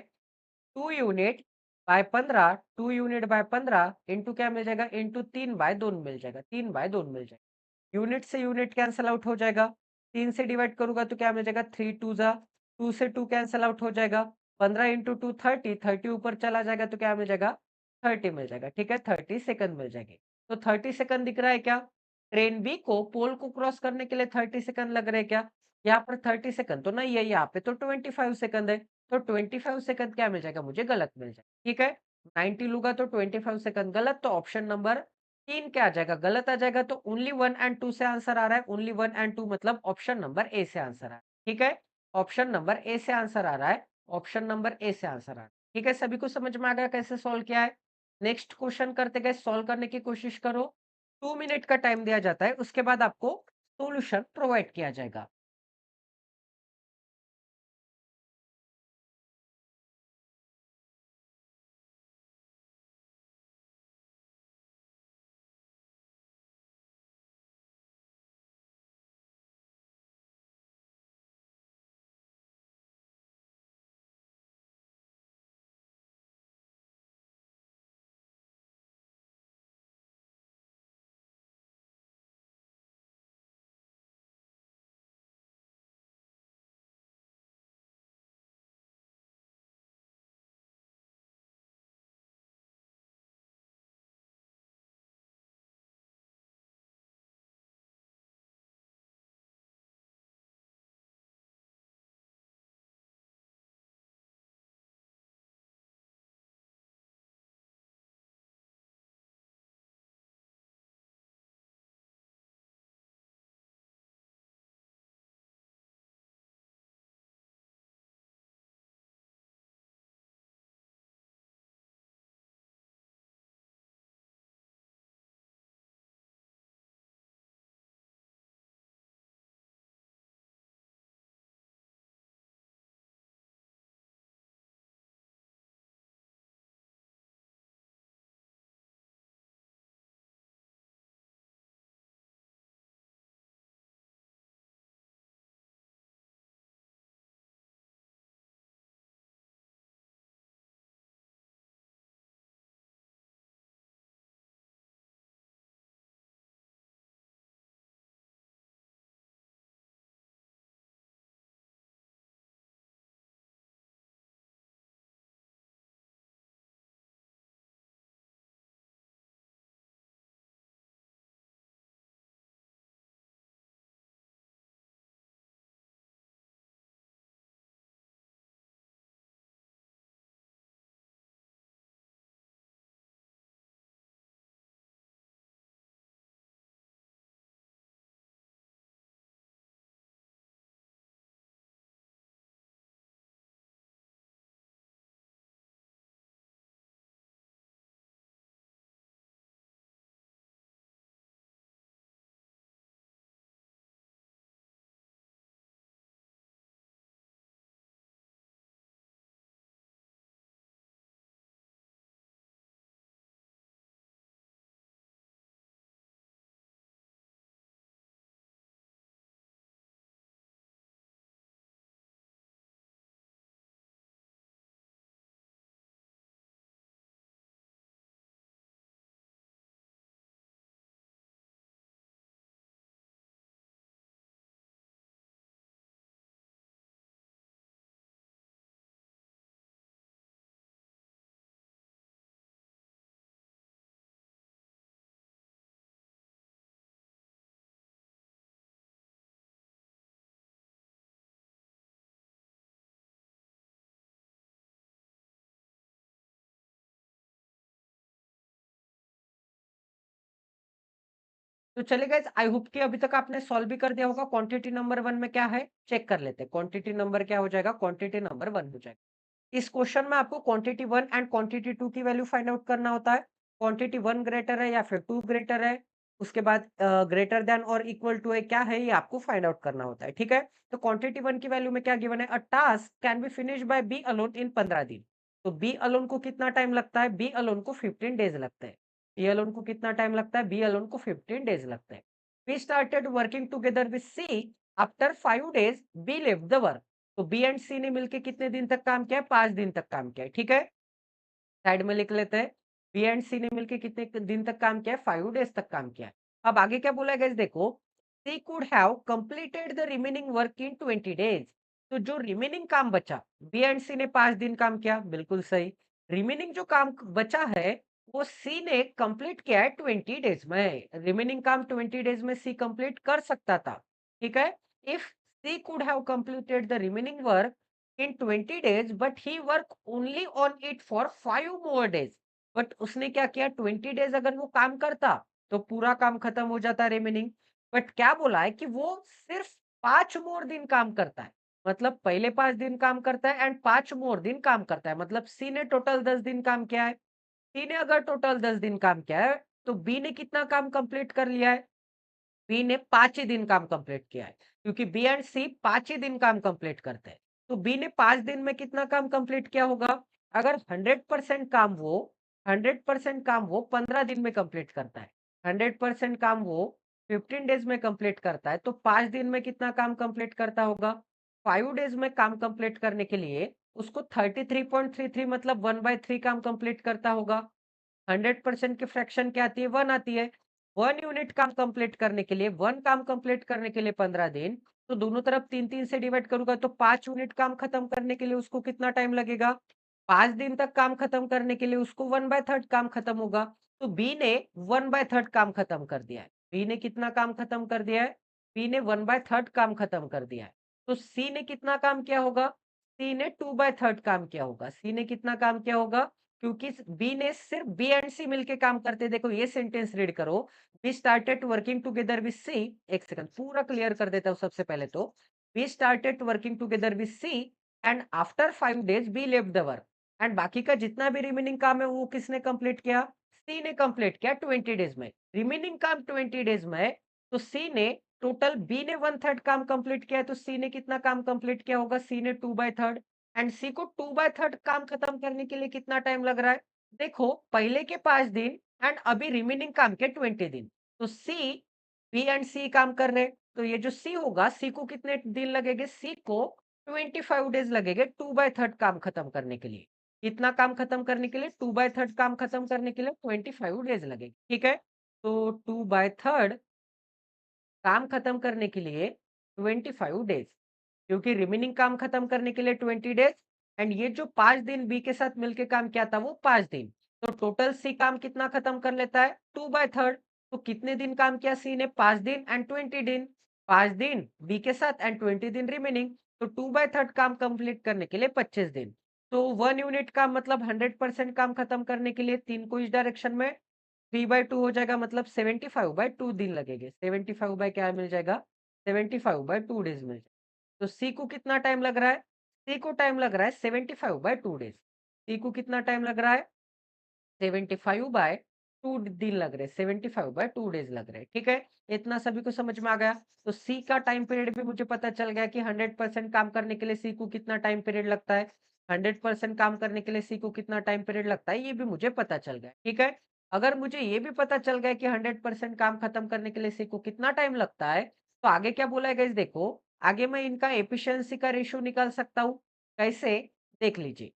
2 unit by 15। 2 unit by 15 into क्या मिल जाएगा? इंटू 3/2 मिल जाएगा। 3/2 मिल जाएगा। यूनिट से यूनिट कैंसल आउट हो जाएगा। 3 से डिवाइड करूंगा तो क्या मिल जाएगा? 3 2 जा 2 से 2 कैंसल आउट हो जाएगा। 15 इंटू 2 30। 30 ऊपर चला जाएगा तो क्या मिल जाएगा? 30 मिल जाएगा। ठीक है? 30 सेकंड मिल जाएंगे। तो 30 सेकंड दिख रहा है क्या? ट्रेन बी को पोल को क्रॉस करने के लिए 30 सेकंड लग रहे हैं क्या? यहाँ पर 30 सेकंड तो नहीं है, यहाँ पे तो 25 सेकंड है। तो 25 सेकंड क्या मिल जाएगा? मुझे गलत मिल जाएगा। ठीक है? 90 लूंगा तो 25 सेकंड गलत, तो ऑप्शन नंबर 3 क्या आ जाएगा? गलत आ जाएगा। तो ओनली 1 एंड 2 से आंसर आ रहा है। ओनली 1 एंड 2 मतलब ऑप्शन नंबर ए से आंसर आ रहा है। ठीक है? ऑप्शन नंबर ए से आंसर आ रहा है। ऑप्शन नंबर ए से आंसर आ रहा है। ठीक है? सभी को समझ में आ गया कैसे सॉल्व किया है? नेक्स्ट क्वेश्चन करते गए, सॉल्व करने की कोशिश करो। 2 मिनट का टाइम दिया जाता है, उसके बाद आपको सॉल्यूशन प्रोवाइड किया जाएगा। तो चलिए गाइस, आई होप कि अभी तक आपने सॉल्व भी कर दिया होगा। क्वांटिटी नंबर 1 में क्या है? चेक कर लेते हैं। क्वांटिटी नंबर क्या हो जाएगा? क्वांटिटी नंबर 1 हो जाएगा। इस क्वेश्चन में आपको क्वांटिटी 1 एंड क्वांटिटी 2 की वैल्यू फाइंड आउट करना होता है। क्वांटिटी 1 ग्रेटर है या फिर 2 ग्रेटर है, उसके बाद ग्रेटर देन और इक्वल टू है, क्या है ये आपको फाइंड आउट करना होता है, ठीक है? तो क्वांटिटी 1 की वैल्यू में क्या गिवन है? A task can be finished by B alone in 15 दिन। तो बी अलोन को कितना टाइम लगता है? बी अलोन को 15 डेज लगते हैं। बी अलोन को कितना टाइम लगता है? बी अलोन को 15 डेज लगते हैं। We started working together with C after 5 days B left the work. तो बी एंड सी ने मिलके कितने दिन तक काम किया है? 5 दिन तक काम किया है, ठीक है? साइड में लिख लेते हैं। बी एंड सी ने मिलके कितने दिन तक काम किया है? 5 डेज तक काम किया है। अब आगे क्या बोला है गाइस देखो, C could have completed the remaining work in 20 days. तो जो रिमेनिंग काम बचा, बी एंड सी ने 5 दिन काम किया, बिल्कुल सही। रिमेनिंग जो काम बचा है, वो सी ने कंप्लीट किया है 20 डेज में। रिमेनिंग काम 20 डेज में सी कंप्लीट कर सकता था, ठीक है? If C could have completed the remaining work in 20 days but he work only on it for 5 more days। But उसने क्या किया? 20 डेज अगर वो काम करता तो पूरा काम खत्म हो जाता रिमेनिंग। बट क्या बोला है कि वो सिर्फ 5 मोर दिन काम करता है। मतलब पहले 5 दिन काम करता है एंड 5 मोर दिन काम करता है। मतलब सी ने टोटल 10 दिन काम किया है। सी ने अगर टोटल 10 दिन काम किया है, तो बी ने कितना काम कंप्लीट कर लिया है? बी ने 5 ही दिन काम कंप्लीट किया है, क्योंकि बी एंड सी 5 ही दिन काम कंप्लीट करते हैं। तो बी ने 5 दिन में कितना काम कंप्लीट किया होगा? अगर 100% काम वो 100% काम वो 15 दिन में कंप्लीट करता है, 100% काम वो 15 डेज में कंप्लीट करता है, तो 5 दिन में कितना काम कंप्लीट करता होगा? 5 डेज में काम कंप्लीट करने के लिए उसको 33.33 मतलब 1/3 काम कंप्लीट करता होगा। 100% की फ्रैक्शन क्या आती है? 1 आती है। 1 यूनिट काम कंप्लीट करने के लिए 1 काम कंप्लीट करने के लिए 15 दिन, तो दोनों तरफ 3-3 से डिवाइड करूँगा तो 5 यूनिट काम खत्म करने के लिए उसको कितना टाइम लगेगा? 5 दिन तक काम खत्म करने के लिए उसको 1/3 काम खत्म होगा। तो बी ने 1/3 काम खत्म कर दिया है। बी ने कितना काम खत्म कर दिया है? बी ने 1/3 काम खत्म कर दिया है। तो सी ने कितना काम किया होगा? सी ने 2/3 काम किया होगा। सी ने कितना काम किया होगा? क्योंकि बी ने सिर्फ बी एंड सी मिलके काम करते, देखो ये सेंटेंस रीड करो। We started working together with C. एक सेकंड पूरा क्लियर कर देता हूं सबसे पहले तो। We started working together with C and after 5 days B left the work. And बाकी का जितना भी रिमेनिंग काम है वो किसने कंप्लीट किया? सी ने कंप्लीट किया 20 डेज में। रिमेनिंग काम 20 डेज में है, तो सी ने टोटल, बी ने 1/3 काम कंप्लीट किया है, तो सी ने कितना काम कंप्लीट किया होगा? सी ने 2/3। एंड सी को 2/3 काम खत्म करने के लिए कितना टाइम लग रहा है? देखो पहले के 5 दिन एंड अभी रिमेनिंग काम के 20 दिन। तो सी, बी एंड सी काम कर रहे हैं, तो ये जो सी होगा, सी को कितने दिन लगेंगे? सी को 25 डेज लगेंगे 2/3 काम खत्म करने के लिए। कितना काम खत्म करने के लिए? 2/3 काम खत्म करने के लिए 25 डेज लगेंगे, ठीक है? तो 2/3 काम खत्म करने के लिए 25 डेज, क्योंकि रिमेनिंग काम खत्म करने के लिए 20 डेज एंड ये जो 5 दिन बी के साथ मिलके काम किया था वो 5 दिन। तो टोटल सी काम कितना खत्म कर लेता है? 2/3। तो कितने दिन काम किया सी ने? 5 दिन एंड 20 दिन। 5 दिन बी के साथ एंड 20 दिन रिमेनिंग। तो 2/3 काम कंप्लीट करने के लिए 25 दिन। तो 1 यूनिट का मतलब 100% काम खत्म करने के लिए 3 को इस डायरेक्शन में 3/2 हो जाएगा, मतलब 75/2 दिन लगेंगे। 75 बाय क्या मिल जाएगा? 75/2 डेज मिल जाएगा। तो सी को कितना टाइम लग रहा है? सी को टाइम लग रहा है 75/2 डेज। सी को कितना टाइम लग रहा है? 75/2 दिन लग रहे हैं, 75/2 डेज लग रहे हैं, ठीक है? इतना सभी को समझ में आ गया। तो सी का टाइम पीरियड भी मुझे पता चल गया कि 100% काम करने के लिए सी को कितना टाइम पीरियड लगता है। 100% काम करने के लिए सी को कितना टाइम पीरियड लगता है, ये भी मुझे पता चल गया, ठीक है? अगर मुझे ये भी पता चल गया कि 100% काम खत्म करने के लिए सी को कितना टाइम लगता है, तो आगे क्या बोला है गाइस देखो, आगे मैं इनका एफिशिएंसी का रेशियो निकाल सकता हूँ। कैसे? देख लीजिए।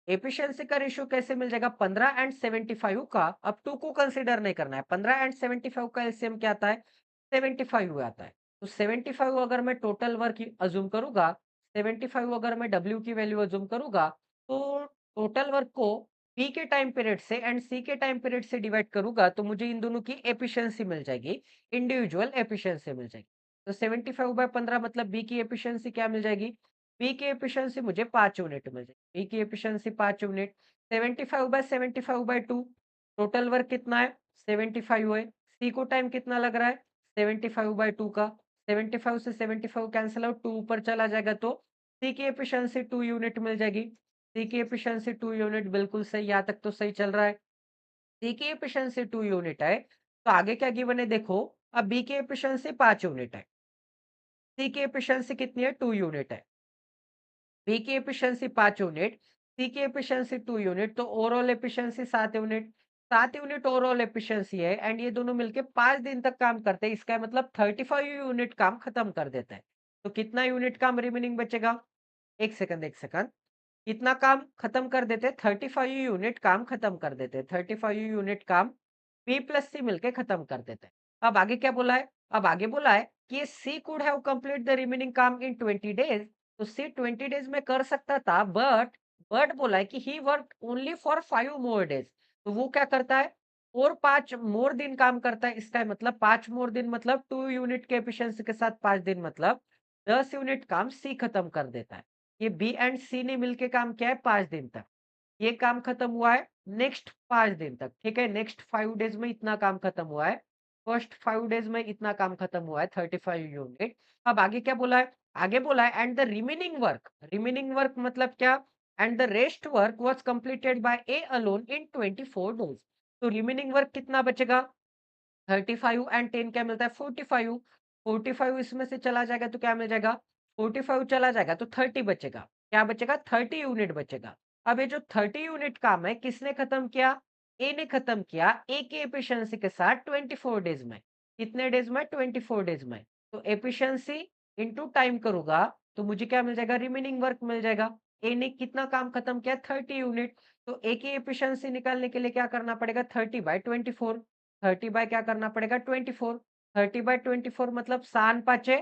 एफिशिएंसी का रेशियो कैसे मिल जाएगा? 15 एंड 75 का, अब 2 को कंसीडर नहीं करना है। 15 एंड 75 का एलसीएम क्या आता है? 75 आता है। तो 75 अगर मैं टोटल वर्क अज्यूम करूंगा, 75 अगर मैं डब्ल्यू की वैल्यू अज्यूम करूंगा, तो टोटल वर्क को बी के टाइम पीरियड से एंड सी के टाइम पीरियड से डिवाइड करूंगा, तो मुझे इन दोनों की एफिशिएंसी मिल जाएगी, इंडिविजुअल एफिशिएंसी मिल जाएगी। तो 75/15 मतलब बी की एफिशिएंसी क्या मिल जाएगी? बी की एफिशिएंसी मुझे 5 यूनिट मिल जाएगी। बी की एफिशिएंसी 5 यूनिट। 75/75/2 टोटल वर्क कितना है? 75 है। सी को टाइम कितना लग रहा है 75/2 का। 75 से 75 कैंसिल आउट, 2 ऊपर चला जाएगा तो सी की एफिशिएंसी 2 यूनिट मिल जाएगी। सी की एफिशिएंसी 2 यूनिट बिल्कुल सही, यहाँ तक तो सही चल रहा है। सी की एफिशिएंसी 2 यूनिट है, तो आगे क्या गिवन है देखो। अब बी की एफिशिएंसी 5 यूनिट है, सी की एफिशिएंसी कितनी है 2 यूनिट है। बी की एफिशिएंसी 5 यूनिट, सी की एफिशिएंसी 2 यूनिट, तो overall efficiency 7 unit. 7 unit overall efficiency है एंड ये दोनों मिलके 5 दिन तक काम करते हैं। इसका मतलब 35 यूनिट काम खत्म कर देता है। तो कितना यूनिट काम रिमेनिंग बचेगा? 1 सेकंड, 1 सेकंड। कितना काम खत्म कर देते हैं? 35 यूनिट काम खत्म कर देते हैं। 35 यूनिट काम बी प्लस सी मिलके खत्म कर देते हैं। अब आगे क्या बोला है? अब आगे बोला है कि C could have complete the remaining काम इन 20 डेज। तो सी 20 डेज में कर सकता था, बट बोला है कि he work only for 5 more days. तो वो क्या करता है? और 5 मोर दिन काम करता है। इसका मतलब 5 मोर दिन मतलब 2 यूनिट के एफिशिएंसी के साथ 5 दिन मतलब 10 यूनिट काम सी खत्म कर देता है। ये बी एंड सी ने मिलके काम किया है 5 दिन तक। ये काम खत्म हुआ है नेक्स्ट 5 दिन तक, ठीक है? नेक्स्ट 5 डेज में इतना काम खत्म हुआ है। फर्स्ट 5 डेज में इतना काम खत्म हुआ है 35 यूनिट। अब आगे क्या बोला है? आगे बोला है एंड द रिमेनिंग वर्क मतलब क्या? And the rest work was completed by A alone in 24 days. तो रिमेनिंग वर्क कितना बचेगा? 35 एंड 10 क्या मिलता है? 45। 45 इसमें से चला जाएगा तो क्या मिल जाएगा? 45 चला जाएगा तो 30 बचेगा। क्या बचेगा? 30 यूनिट बचेगा। अब ये जो 30 यूनिट काम है किसने खत्म किया? ए ने खत्म किया, ए की एफिशिएंसी के साथ 24 डेज में। कितने डेज में? 24 डेज में। तो एफिशिएंसी इनटू टाइम करूंगा तो मुझे क्या मिल जाएगा? रिमेनिंग वर्क मिल जाएगा। ए ने कितना काम खत्म किया? 30 यूनिट। तो ए की एफिशिएंसी निकालने के लिए क्या करना पड़ेगा? 30/24। 30 बाय क्या करना पड़ेगा? 24। 30/24 मतलब सान पाँचे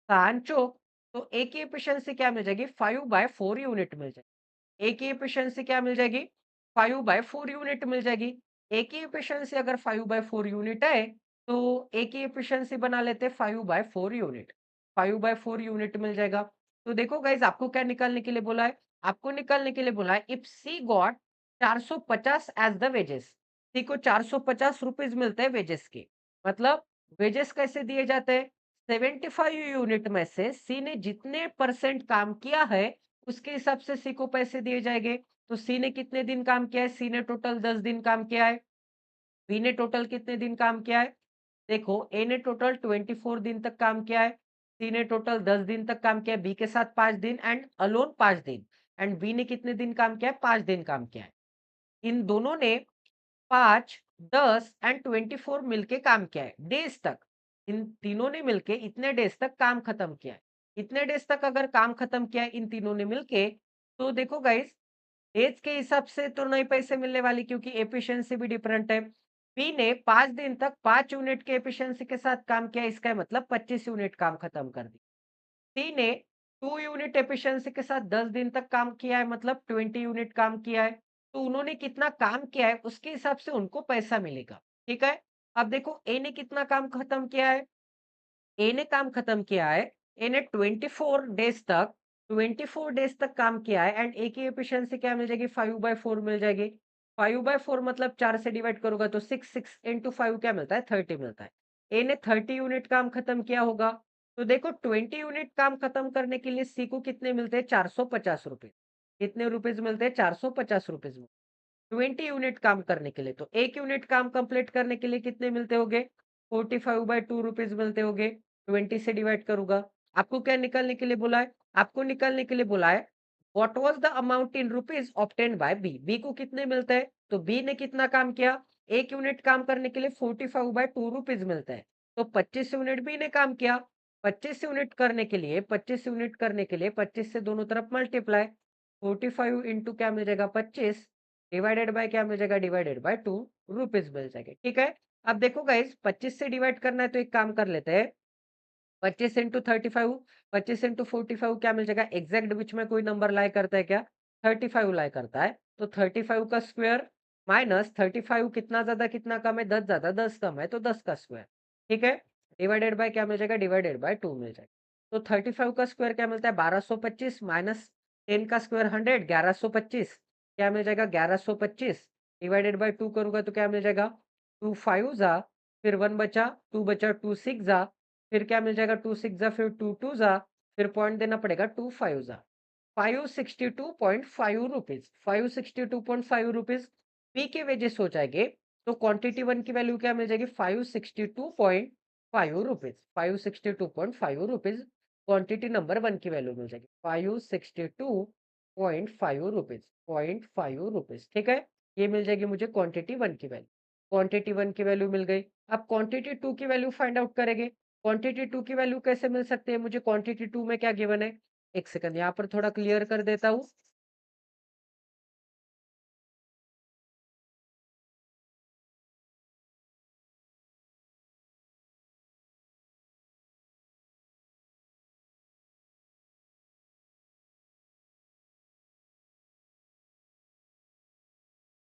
सान चौक। तो ए की एफिशिएंसी क्या मिल जाएगी? 5/4 यूनिट मिल जाएगी। ए की एफिशिएंसी क्या मिल जाएगी? 5/4 यूनिट मिल जाएगी। ए की एफिशिएंसी अगर 5/4 यूनिट है, तो ए की एफिशिएंसी बना लेते हैं 5/4 यूनिट। 5/4 यूनिट मिल जाएगा। तो देखो गाइस, आपको क्या निकालने के लिए बोला है? आपको निकालने के लिए बोला है if C got 450 as the wages. C को 450 रुपीज़ मिलते हैं वेजेस के। मतलब वेजेस कैसे दिए जाते हैं? 75 यूनिट में से सी ने जितने परसेंट काम किया है, उसके हिसाब से सी को पैसे दिए जाएंगे। तो सी ने कितने दिन काम किया है? सी ने टोटल 10 दिन काम किया है। बी ने टोटल कितने दिन काम किया है? देखो, ए ने टोटल 24 दिन तक काम किया है, सी ने टोटल 10 दिन तक काम किया है, बी के साथ 5 दिन एंड अलोन 5 दिन। एंड बी ने कितने दिन काम किया है? 5 दिन काम किया है। इन दोनों ने 5, 10 एंड 24 मिलके काम किया है डेज तक। इन तीनों ने मिलके इतने डेज तक काम खत्म किया है। इतने डेज तक अगर काम खत्म किया है इन तीनों ने मिलके, तो देखो गाइस, एज के हिसाब से तो नहीं पैसे मिलने वाली क्योंकि एफिशिएंसी भी डिफरेंट है। बी ने 5 दिन तक 5 यूनिट के एफिशिएंसी के साथ काम किया, इसका मतलब 25 यूनिट काम खत्म कर दी। सी ने 2 यूनिट एफिशिएंसी के साथ 10 दिन तक काम किया है, मतलब 20 यूनिट काम किया है। तो उन्होंने कितना काम किया है उसके हिसाब से उनको पैसा मिलेगा। ठीक है? अब देखो, ए ने कितना काम खत्म किया है? ए ने काम खत्म किया है। ए ने 24 डेज तक काम किया है एंड ए की एफिशिएंसी क्या मिल जाएगी? 5/4 मिल जाएगी। 5/4 मतलब 4 से डिवाइड करोगे तो 6 इंटू 5 क्या मिलता है? 30 मिलता है। ए ने 30 यूनिट काम खत्म किया होगा। तो देखो, 20 यूनिट काम खत्म करने के लिए सी को कितने मिलते हैं? 450 रुपए। कितने रुपीज मिलते हैं? 450 रुपीज। 20 यूनिट काम करने के लिए, तो 1 यूनिट काम कंप्लीट करने के लिए कितने मिलते होंगे? 45/2 रुपीज मिलते होंगे। 20 से डिवाइड करूंगा। आपको क्या निकालने के लिए बोला है? आपको निकालने के लिए बोला है what was the amount in rupees obtained by B. B को कितने मिलते हैं? तो बी ने कितना काम किया? 1 यूनिट काम करने के लिए 45/2 रुपीज मिलता है। तो 25 यूनिट बी ने काम किया। 25 यूनिट करने के लिए 25 यूनिट करने के लिए 25 से दोनों तरफ मल्टीप्लाई। 45 इंटू क्या मिल जाएगा? 25 डिवाइडेड बाय क्या मिल जाएगा? डिवाइडेड बाय 2 रुपीज मिल जाएगा। ठीक है? अब देखो गाइस, 25 से डिवाइड करना है तो एक काम कर लेते हैं। 25 इंटू 35, 25 इंटू 45 क्या मिल जाएगा? एग्जैक्ट बीच में कोई नंबर लाई करता है क्या? 35 लाई करता है। तो 35 का स्क्वायर माइनस 35 कितना ज्यादा कितना कम है? 10 ज्यादा 10 कम है तो 10 का स्क्वायर। ठीक है? डिवाइडेड बाय क्या मिल जाएगा? डिवाइडेड बाय 2 मिल जाएगा। तो 35 का स्क्वायर क्या मिलता है? 1225 माइनस 10 का स्क्वायर 100, 1125 क्या मिल जाएगा? 1125 डिवाइडेड बाय 2 करूंगा तो क्या मिल जाएगा? 2 5 जा फिर 1 बचा, 2 बचा, 2 6 जा, फिर क्या मिल जाएगा 2 6 जा, फिर 2 2 जा, फिर पॉइंट देना पड़ेगा 2 5 जा। 562.5 रुपीज़, 562.5 रुपीज़ पी के वेजेस हो जाएँगे, तो क्वांटिटी 1 की वैल्यू क्या मिल जाएगी 562.5 रुपीज़, 562.5 रुपीज़ क्वांटिटी नंबर 1 की वैल्यू मिल जाएगी, 562.5 रुपीज़, 0.5 रुपीज़, ठीक है? ये मिल जाएगी मुझे क्वांटिटी 1 की वैल्यू। क्वांटिटी 1 की वैल्यू मिल गई। अब क्वांटिटी 2 की वैल्यू फाइंड आउट करेंगे। क्वांटिटी 2 की वैल्यू कैसे मिल सकती है मुझे क्वांटिटी 2 में क्या गिवन है? 1 सेकंड यहाँ पर थोड़ा क्लियर कर देता हूँ।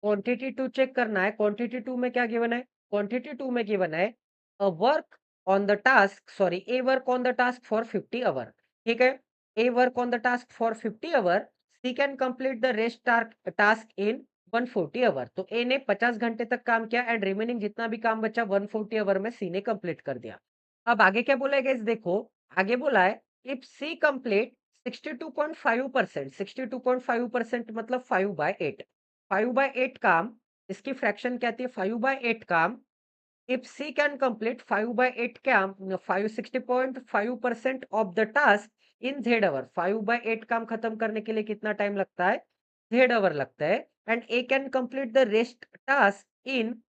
क्वांटिटी 2 चेक करना है, क्वांटिटी 2 में क्या गिवन है? क्वांटिटी 2 में गिवन है a work on the task sorry A work on the task for 50 hour, ठीक है? A work on the task for 50 hour, C can complete the rest task in 140 hour. तो ए ने 50 घंटे तक काम किया एंड रिमेनिंग जितना भी काम बचा 140 आवर में सी ने कंप्लीट कर दिया। अब आगे क्या बोला है गाइस देखो, आगे बोला है इफ सी कंप्लीट 62.5%, 62.5% मतलब 5/8, 5/8 काम, इसकी फ्रैक्शन क्या आती है 5/8 काम, इफ सी कैन कंप्लीट 5/8 काम 560.5% of the task in Z hour, 5/8 काम खत्म करने के लिए कितना टाइम लगता है? जेड आवर लगता है and A can complete the rest task in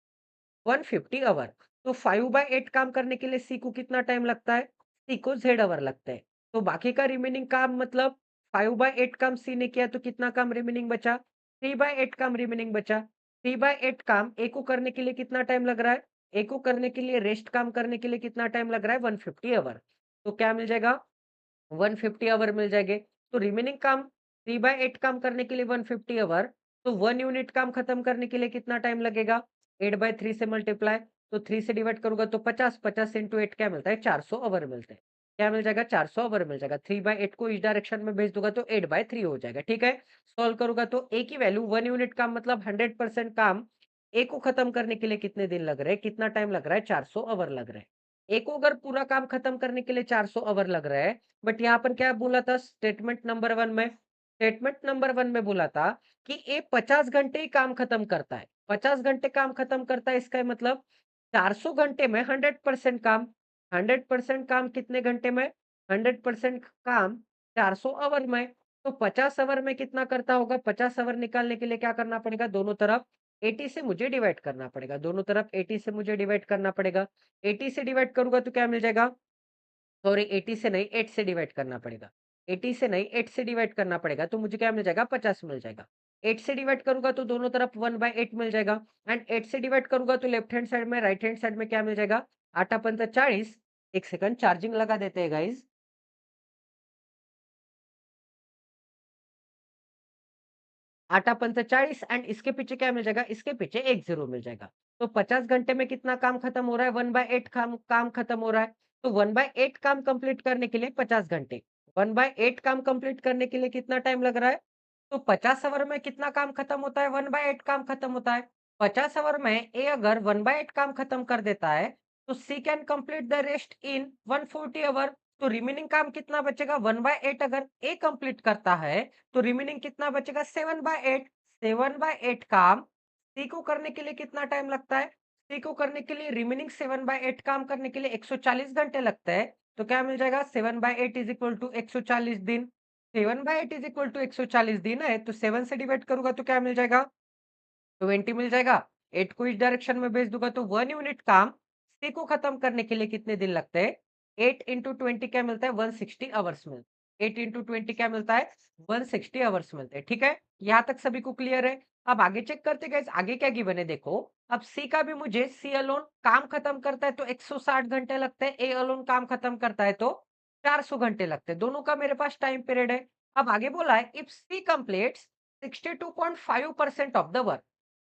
150 hour. तो 5/8 काम करने के लिए सी को कितना टाइम लगता है? सी को जेड आवर लगता है। तो बाकी का रिमेनिंग काम मतलब 5/8 काम सी ने किया तो कितना काम रिमेनिंग बचा? 3/8 काम रिमेनिंग बचा। 3/8 काम ए को करने के लिए कितना टाइम लग रहा है? ए को करने के लिए रेस्ट काम करने के लिए कितना टाइम लग रहा है? 150 आवर। तो क्या मिल जाएगा? 150 आवर मिल जाएंगे। तो रिमेनिंग काम 3/8 काम करने के लिए 150 आवर, तो 1 यूनिट काम खत्म करने के लिए कितना टाइम लगेगा? 8/3 से मल्टीप्लाई, तो 3 से डिवाइड करूँगा तो 50, 50 इंटू 8 क्या मिलता है? 400 आवर मिलते हैं। क्या मिल जाएगा? 400 आवर मिल जाएगा। 3/8 को इस डायरेक्शन में भेज दूँगा तो 8/3 हो जाएगा, ठीक है? सॉल्व करूँगा तो ए की वैल्यू 1 यूनिट काम मतलब 100% काम ए को खत्म करने के लिए कितने दिन लग रहे हैं? कितना टाइम लग रहा है? 400 आवर लग रहे हैं। ए को अगर पूरा काम खत्म करने के लिए 400 आवर लग रहा है, बट यहाँ पर क्या बोला था स्टेटमेंट नंबर 1 में? स्टेटमेंट नंबर 1 में बोला था कि ये 50 घंटे ही काम खत्म करता है। 50 घंटे काम खत्म करता है इसका मतलब 400 घंटे में 100% काम। 100% काम कितने घंटे में? 100% काम 400 आवर में। तो 50 आवर में कितना करता होगा? 50 आवर निकालने के लिए क्या करना पड़ेगा? दोनों तरफ 80 से मुझे डिवाइड करना पड़ेगा। दोनों तरफ 80 से मुझे डिवाइड करना पड़ेगा। 80 से डिवाइड करूँगा तो क्या मिल जाएगा? सॉरी 80 से नहीं 8 से डिवाइड करना पड़ेगा। 80 से नहीं 8 से डिवाइड करना पड़ेगा तो मुझे क्या मिल जाएगा 50 मिल जाएगा। 8 से डिवाइड करूँगा तो दोनों तरफ 1/8 मिल जाएगा एंड 8 से डिवाइड करूँगा तो लेफ्ट हैंड साइड में राइट हैंड साइड में क्या मिल जाएगा? 8 पंचा 40। 1 सेकंड चार्जिंग लगा देते हैं गाइस। 8 पंचा 40 एंड इसके पीछे क्या मिल जाएगा? इसके पीछे 1 ज़ीरो मिल जाएगा। तो 50 घंटे में कितना काम खत्म हो रहा है? 1/8 काम काम खत्म हो रहा है। तो 1/8 काम कंप्लीट करने के लिए 50 घंटे। 1/8 काम कंप्लीट करने के लिए कितना टाइम लग रहा है? तो 50 आवर में कितना काम खत्म होता है? 1/8 काम खत्म होता है। 50 आवर में ए अगर 1/8 काम खत्म कर देता है, तो C can complete the rest in 140 hour. तो रिमेनिंग काम कितना बचेगा? 1/8 अगर ए कंप्लीट करता है, तो रिमेनिंग कितना बचेगा? 7/8। 7/8 काम सी को करने के लिए कितना टाइम लगता है? सी को करने के लिए रिमेनिंग 7/8 काम करने के लिए 140 घंटे लगता है। तो क्या मिल जाएगा? 7/8 इज इक्वल टू 140 दिन। 7/8 इज इक्वल टू 140 दिन है, तो 7 से डिवाइड करूँगा तो क्या मिल जाएगा? 20 मिल जाएगा। 8 को इस डायरेक्शन में भेज दूँगा तो 1 यूनिट काम सी को खत्म करने के लिए कितने दिन लगते हैं? 8 इंटू 20 क्या मिलता है? 160 आवर्स मिलते हैं। 8 इंटू 20 क्या मिलता है? 160 आवर्स मिलते हैं, ठीक है? यहाँ तक सभी को क्लियर है? अब आगे चेक करते हैं गाइस आगे क्या गिवन है देखो। अब सी का भी मुझे सी अलोन काम खत्म करता है तो 160 घंटे लगते हैं, ए अलोन काम खत्म करता है तो 400 घंटे लगते हैं। दोनों का मेरे पास टाइम पीरियड है। अब आगे बोला है if C completes 62.5% of the work,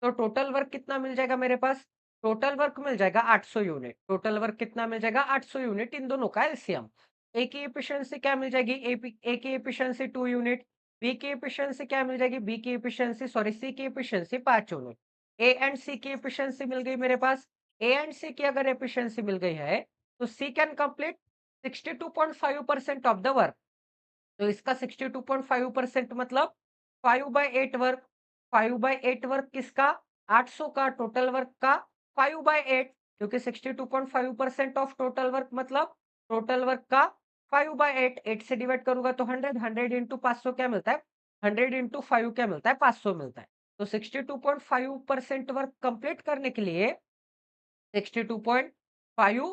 तो टोटल वर्क कितना मिल जाएगा मेरे पास? टोटल वर्क मिल जाएगा 800 यूनिट। टोटल वर्क कितना मिल जाएगा? 800 यूनिट। इन दोनों का एलसीएम। ए की एफिशिएंसी क्या मिल जाएगी? ए की एफिशिएंसी 2 यूनिट। बी की एफिशिएंसी क्या मिल जाएगी? बी की एफिशिएंसी सॉरी सी की एफिशिएंसी 5 यूनिट। ए एंड सी की एफिशिएंसी मिल गई मेरे पास ए एंड सी की अगर एफिशिएंसी मिल गई है, तो C can complete 62.5% of the work. तो इसका 62.5% मतलब 5/8 वर्क। 5/8 वर्क किसका? 800 का टोटल वर्क का 5/8, क्योंकि 62.5% ऑफ टोटल वर्क मतलब टोटल वर्क का 5/8। 8 से डिवाइड करूंगा तो 100, 100 इंटू 500 क्या मिलता है? 100 इंटू 5 क्या मिलता है? 500 मिलता है। तो 62.5% वर्क कंप्लीट करने के लिए 62.5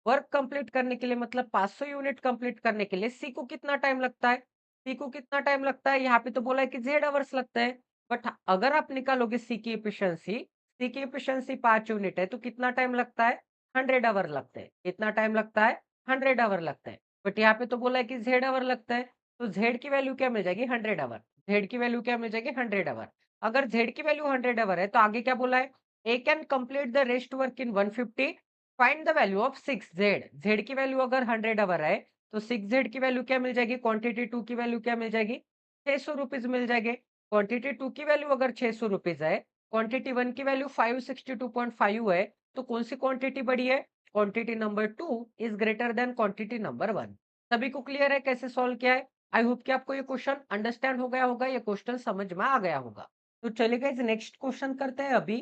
वर्क कंप्लीट करने के लिए मतलब 500 यूनिट कंप्लीट करने के लिए सी को कितना टाइम लगता है? सी को कितना टाइम लगता है? यहाँ पे तो बोला है कि जेड आवर्स लगता है। बट अगर आप निकालोगे सी की एफिशिएंसी 5 यूनिट है तो कितना टाइम लगता है? 100 आवर लगते हैं। कितना टाइम लगता है? 100 आवर लगता है। बट यहाँ पे तो बोला है कि जेड आवर लगता है, तो जेड की वैल्यू क्या मिल जाएगी? 100 आवर। जेड की वैल्यू क्या मिल जाएगी? 100 आवर। अगर जेड की वैल्यू 100 आवर है तो आगे क्या बोला है? A can complete the rest work in 150. Find the value of 6Z। Z की वैल्यू अगर 100 आवर है तो 6Z की वैल्यू क्या मिल जाएगी? क्वांटिटी 2 की वैल्यू क्या मिल जाएगी? 600 रुपीज मिल जाएंगे। क्वांटिटी 2 की वैल्यू अगर 600 रुपीज है, क्वांटिटी 1 की वैल्यू 562.5 है, तो कौन सी क्वांटिटी बड़ी है? Quantity number 2 is greater than quantity number 1। सभी को क्लियर है कैसे सॉल्व किया है? आई होप कि आपको ये क्वेश्चन अंडरस्टैंड हो गया होगा, ये क्वेश्चन समझ में आ गया होगा। तो चलिए गाइस नेक्स्ट क्वेश्चन करते हैं अभी।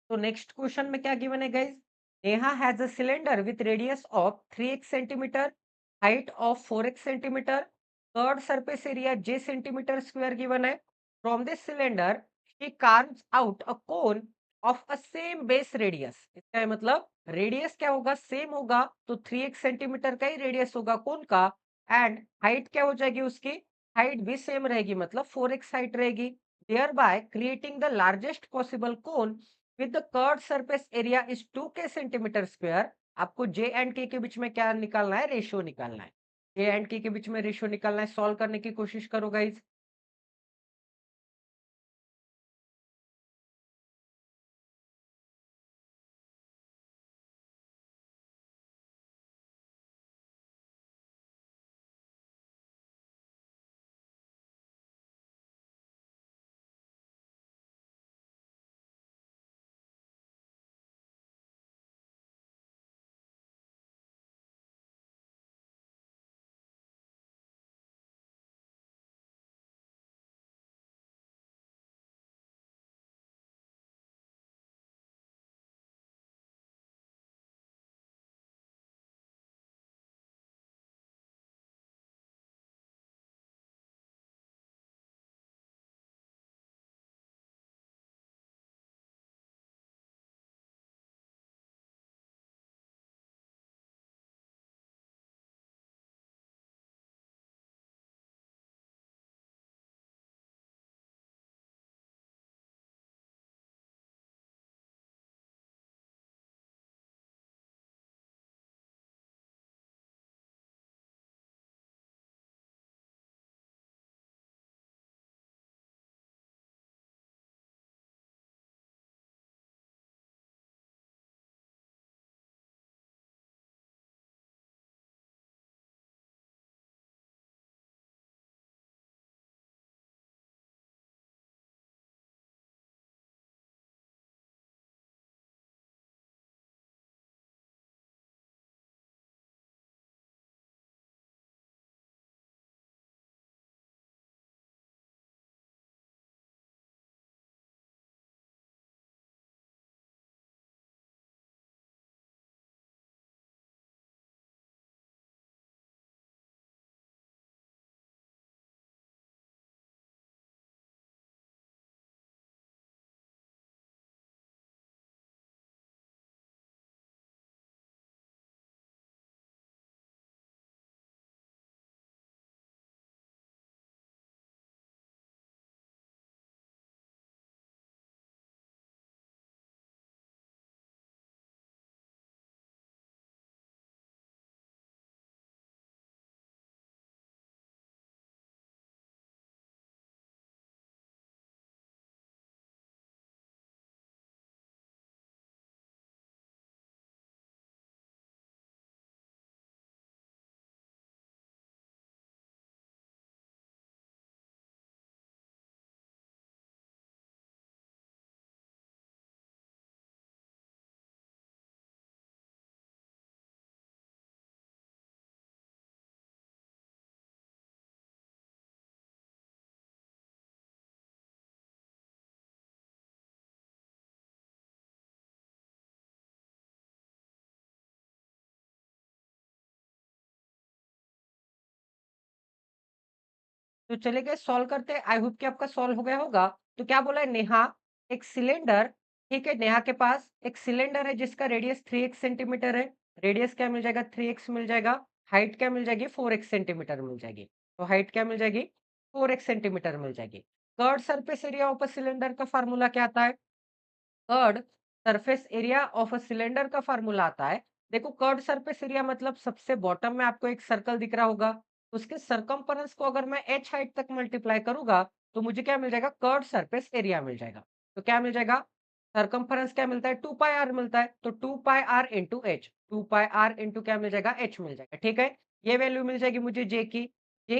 तो नेक्स्ट क्वेश्चन में क्या गिवन है guys? Neha has a cylinder with radius of 3x centimetre, height of 4x centimetre, curved surface area j centimetre square given है। From this cylinder she carves out a cone of a same base radius. इसका मतलब रेडियस क्या होगा? सेम होगा, तो 3x सेंटीमीटर का ही रेडियस होगा कोन का। एंड हाइट क्या हो जाएगी उसकी? हाइट भी सेम रहेगी, मतलब 4x हाइट रहेगी। thereby creating the largest possible cone with the curved surface area is 2k centimetre square. आपको जे एंड के बीच में क्या निकालना है? रेशियो निकालना है। जे एंड के बीच में रेशियो निकालना है। सॉल्व करने की कोशिश करो गाइज। तो चलिए गाइस सॉल्व करते हैं। आई होप कि आपका सॉल्व हो गया होगा। तो क्या बोला है, नेहा एक सिलेंडर, ठीक है, नेहा के पास एक सिलेंडर है जिसका रेडियस 3x सेंटीमीटर है। रेडियस क्या मिल जाएगा, 3x मिल जाएगा। हाइट क्या मिल जाएगी, 4x सेंटीमीटर मिल जाएगी। तो हाइट क्या मिल जाएगी, 4x सेंटीमीटर मिल जाएगी। Curved surface area of a cylinder का फार्मूला क्या आता है, curved surface area of a cylinder का फार्मूला आता है। देखो कर्व्ड सरफेस एरिया मतलब सबसे बॉटम में आपको एक सर्कल दिख रहा होगा, उसके सरकमफेरेंस को अगर मैं h हाइट तक मल्टीप्लाई करूंगा तो मुझे क्या मिल जाएगा, कर्व्ड सरफेस एरिया मिल जाएगा। तो क्या मिल जाएगा, सरकमफेरेंस क्या मिलता है, 2 पाई आर मिलता है। तो 2 pi r into h, 2 pi r into क्या मिल जाएगा, एच मिल जाएगा। ठीक है, ये वैल्यू मिल जाएगी मुझे जे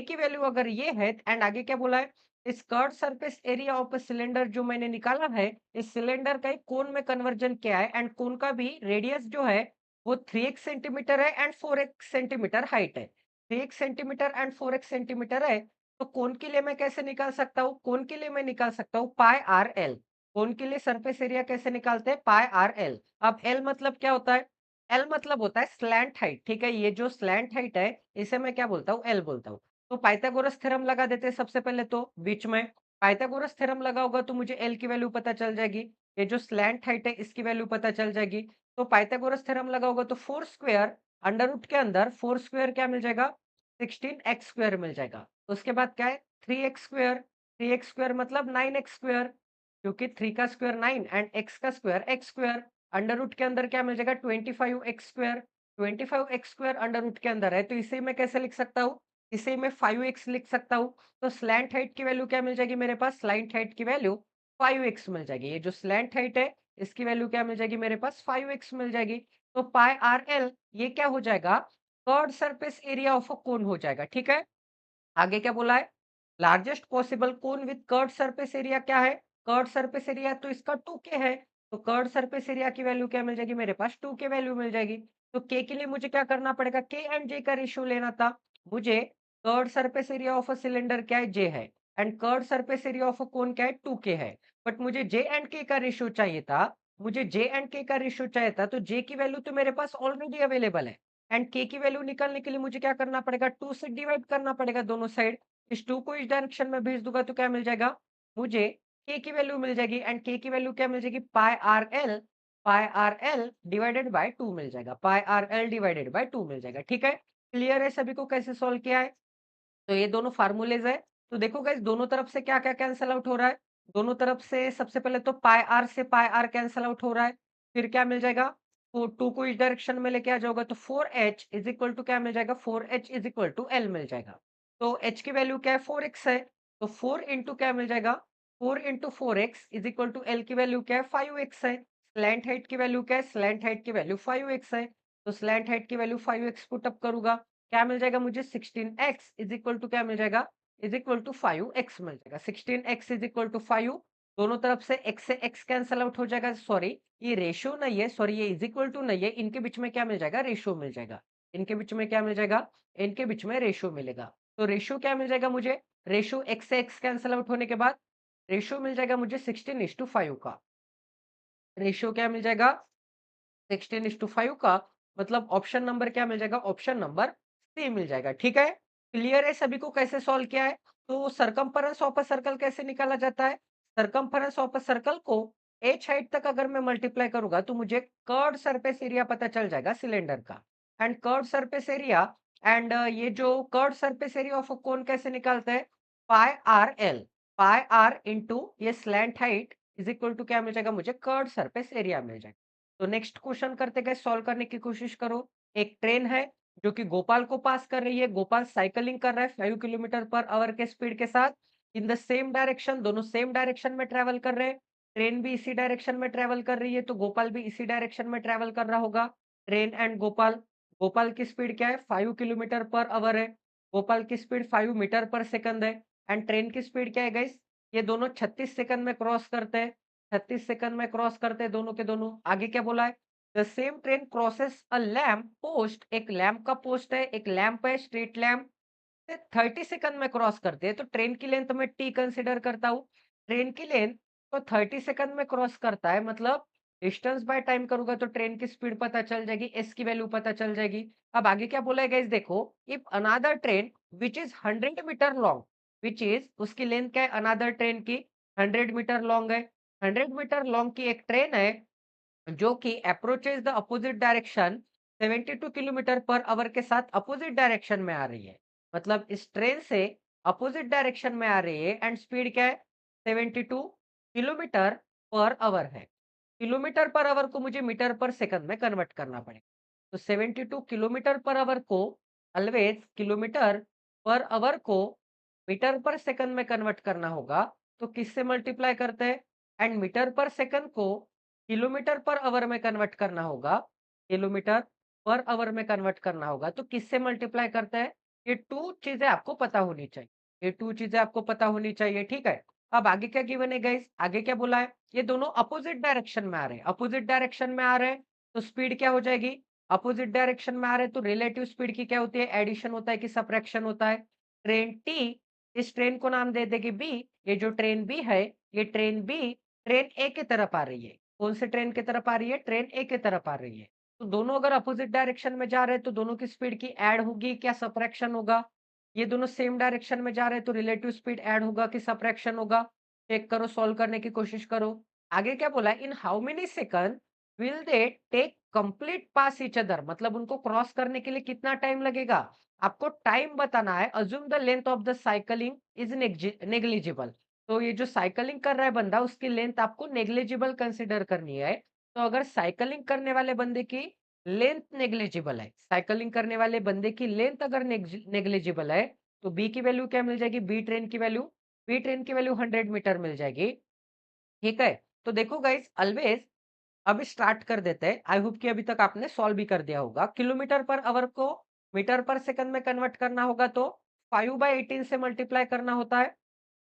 की वैल्यू अगर ये है एंड आगे क्या बोला है, इस curved surface area of a cylinder जो मैंने निकाला है, इस सिलेंडर का एक कोन में कन्वर्जन किया है एंड कोन का भी रेडियस जो है वो 3x सेंटीमीटर है एंड 4x सेंटीमीटर हाइट है। 3x centimetre and 4x centimetre है। तो कोन के लिए मैं कैसे निकाल सकता हूँ, कोन के लिए मैं निकाल सकता हूँ पाई आर एल। कोन के लिए सरफेस एरिया कैसे निकालते हैं, पाई आर एल। अब एल मतलब क्या होता है, एल मतलब होता है स्लैंट हाइट। ठीक है, ये जो स्लैंट हाइट है इसे मैं क्या बोलता हूँ, एल बोलता हूँ। तो पाइथागोरस थ्योरम लगा देते हैं सबसे पहले, तो बीच में पाइथागोरस थ्योरम लगा होगा तो मुझे एल की वैल्यू पता चल जाएगी। ये जो स्लैंट हाइट है इसकी वैल्यू पता चल जाएगी। तो पाइथागोरस थ्योरम लगा होगा तो 4 स्क्वायर अंडर रूट के अंदर 4 स्क्वायर क्या मिल जाएगा, 16x स्क्वायर मिल जाएगा। उसके बाद क्या है, 3x स्क्वायर, 3x स्क्वायर मतलब 9x स्क्वायर, क्योंकि 3 का स्क्वायर 9 एंड x का square x square. Under root के अंदर क्या मिल जाएगा, 25x square. 25x square under root के अंदर है तो इसे मैं कैसे लिख सकता हूँ, इसे मैं 5x लिख सकता हूँ। तो स्लैंट हाइट की वैल्यू क्या मिल जाएगी मेरे पास, स्लैंट हाइट की वैल्यू 5x मिल जाएगी। ये जो स्लैंट हाइट है इसकी वैल्यू क्या मिल जाएगी मेरे पास, 5x मिल जाएगी। तो पाई आर एल ये क्या हो जाएगा, curved surface area of a cone हो जाएगा। ठीक है, आगे क्या बोला है, largest possible cone with curved surface area क्या है, कर्व्ड सरफेस एरिया तो इसका 2k है। तो कर्व्ड सरफेस एरिया की वैल्यू क्या मिल जाएगी मेरे पास, 2k वैल्यू मिल जाएगी। तो k के लिए मुझे क्या करना पड़ेगा, k एंड j का रेशियो लेना था। मुझे curved surface area of a cylinder क्या है, j है, and curved surface area of a cone क्या है, 2k है। बट मुझे j एंड k का रेशियो चाहिए था, मुझे j एंड k का रेशियो चाहिए था। तो j की वैल्यू तो मेरे पास ऑलरेडी अवेलेबल है एंड k की वैल्यू निकालने के लिए मुझे क्या करना पड़ेगा, 2 से डिवाइड करना पड़ेगा दोनों साइड। इस 2 को इस डायरेक्शन में भेज दूंगा तो क्या मिल जाएगा, मुझे k की वैल्यू मिल जाएगी एंड k की वैल्यू क्या मिल जाएगी, पाई आर एल डिवाइडेड बाय 2 मिल जाएगा, पाई आर एल डिवाइडेड बाय 2 मिल जाएगा। ठीक है, क्लियर है सभी को कैसे सॉल्व किया है। तो ये दोनों फार्मूलेज है। तो देखो गाइस दोनों तरफ से क्या क्या कैंसल आउट हो रहा है, दोनों तरफ से सबसे पहले तो पाई आर से पाई आर कैंसल आउट हो रहा है। फिर क्या मिल जाएगा, तो 2 को इस डायरेक्शन में लेके आ जाओगे तो 4h इज इक्वल टू क्या मिल जाएगा, 4h is equal to l मिल जाएगा। तो h की वैल्यू क्या है, 4x है। तो 4 इंटू क्या मिल जाएगा, 4 into 4x is equal to L की वैल्यू क्या है, 5x है। स्लैंट हाइट की वैल्यू क्या है, स्लैंट हाइट की वैल्यू 5x है। तो स्लैंट हाइट की वैल्यू 5x पुट अप करूंगा, क्या मिल जाएगा मुझे, 16x इज इक्वल टू क्या मिल जाएगा, इज इक्वल टू 5x मिल जाएगा। 16x इज इक्वल टू 5, दोनों तरफ से x से x कैंसल आउट हो जाएगा। सॉरी ये रेशियो नहीं है, सॉरी ये इज इक्वल टू नहीं है, इनके बीच में क्या मिल जाएगा, रेशियो मिल जाएगा। इनके बीच में क्या मिल जाएगा, इनके बीच में रेशियो मिलेगा। तो रेशियो क्या मिल जाएगा मुझे, रेशियो x से x कैंसल आउट होने के बाद रेशियो मिल जाएगा मुझे 16:5 का। रेशियो क्या मिल जाएगा, 16:5 का। मतलब ऑप्शन नंबर क्या मिल जाएगा, ऑप्शन नंबर सी मिल जाएगा। ठीक है, क्लियर है सभी को कैसे सॉल्व किया है। तो सरकमफेरेंस ऑफ अ सर्कल कैसे निकाला जाता है, सरकमफेरेंस ऑफ अ सर्कल को एच हाइट तक अगर मैं मल्टीप्लाई करूंगा तो मुझे कर्व्ड सरफेस एरिया पता चल जाएगा सिलेंडर का। And curved surface area and ये जो curved surface area of a cone कैसे निकालते हैं, pi r l, pi r into ये slant height is equal to क्या मिल जाएगा मुझे, कर्व्ड सरफेस एरिया मिल जाएगा। तो नेक्स्ट क्वेश्चन करते गए, सॉल्व करने की कोशिश करो। एक ट्रेन है जो कि भोपाल को पास कर रही है, भोपाल साइकिलिंग कर रहा है 5 किलोमीटर पर आवर के स्पीड के साथ इन द सेम डायरेक्शन, दोनों सेम डायरेक्शन में ट्रेवल कर रहे हैं। ट्रेन भी इसी डायरेक्शन में ट्रेवल कर रही है तो गोपाल भी इसी डायरेक्शन में ट्रेवल कर रहा होगा। ट्रेन एंड गोपाल, गोपाल की स्पीड क्या है, 5 किलोमीटर पर आवर है, गोपाल की स्पीड 5 मीटर पर सेकंड है। एंड ट्रेन की स्पीड क्या है गाइस, ये दोनों 36 सेकंड में क्रॉस करते हैं, 36 सेकंड में क्रॉस करते हैं दोनों के दोनों। आगे क्या बोला है, the same train crosses a lamp post, एक लैंप का पोस्ट है, एक लैंप है स्ट्रीट लैंप, 30 सेकंड में क्रॉस करते हैं। तो ट्रेन की लेंथ मैं टी कंसीडर करता हूँ, ट्रेन की लेंथ तो 30 सेकंड में क्रॉस करता है, मतलब डिस्टेंस बाय टाइम करूंगा तो ट्रेन की स्पीड पता चल जाएगी, एस की वैल्यू पता चल जाएगी। अब आगे क्या बोला है गाइस, देखो if another train which is 100 metre long, which is उसकी लेंथ क्या है अनदर ट्रेन की 100 मीटर लॉन्ग है। 100 मीटर लॉन्ग की एक ट्रेन है जो कि approaches the opposite direction 72 kilometre per our के साथ अपोजिट डायरेक्शन में आ रही है। मतलब इस ट्रेन से अपोजिट डायरेक्शन में आ रही है एंड स्पीड क्या है 72 किलोमीटर पर आवर है। किलोमीटर पर आवर को मुझे मीटर पर सेकंड में कन्वर्ट करना पड़ेगा। तो 72 किलोमीटर पर आवर को ऑलवेज किलोमीटर पर आवर को मीटर पर सेकंड में कन्वर्ट करना होगा। तो किससे मल्टीप्लाई करते हैं एंड मीटर पर सेकंड को किलोमीटर पर आवर में कन्वर्ट करना होगा, किलोमीटर पर आवर में कन्वर्ट करना होगा, तो किससे मल्टीप्लाई करते हैं? ये 2 चीज़ें आपको पता होनी चाहिए। ये 2 चीज़ें आपको पता होनी चाहिए, ठीक है? अब आगे क्या गिवन है गाइस? आगे क्या बोला है? ये दोनों अपोजिट डायरेक्शन में आ रहे हैं। अपोजिट डायरेक्शन में आ रहे हैं, तो स्पीड क्या हो जाएगी? अपोजिट डायरेक्शन में आ रहे हैं, तो रिलेटिव स्पीड की क्या होती है? एडिशन होता है कि सबट्रैक्शन होता है? ट्रेन टी, इस ट्रेन को नाम दे देगी बी। ये जो ट्रेन बी है, ये ट्रेन बी ट्रेन ए की तरफ आ रही है। कौन से ट्रेन की तरफ आ रही है? ट्रेन ए की तरफ आ रही है। तो दोनों अगर अपोजिट डायरेक्शन में जा रहे हैं तो दोनों की स्पीड की ऐड होगी क्या सबट्रैक्शन होगा? ये दोनों सेम डायरेक्शन में जा रहे हैं तो रिलेटिव स्पीड ऐड होगा कि सबट्रैक्शन होगा? चेक करो, सॉल्व करने की कोशिश करो। आगे क्या बोला है? In how many second will they take complete pass each other, मतलब उनको क्रॉस करने के लिए कितना टाइम लगेगा? आपको टाइम बताना है। Assume the length of the cycling is negligible. तो ये जो साइकिलिंग कर रहा है बंदा उसकी लेंथ आपको नेग्लिजिबल कंसीडर करनी है। तो अगर साइकिलिंग करने वाले बंदे की लेंथ नेग्लिजिबल है, साइकिलिंग करने वाले बंदे की लेंथ अगर नेग्लिजिबल है, तो बी की वैल्यू क्या मिल जाएगी? बी ट्रेन की वैल्यू 100 मीटर मिल जाएगी। ठीक है? तो देखो गाइस ऑलवेज अभी स्टार्ट कर देते हैं। आई होप कि अभी तक आपने सॉल्व भी कर दिया होगा। किलोमीटर पर आवर को मीटर पर सेकंड में कन्वर्ट करना होगा तो 5/18 से मल्टीप्लाई करना होता है।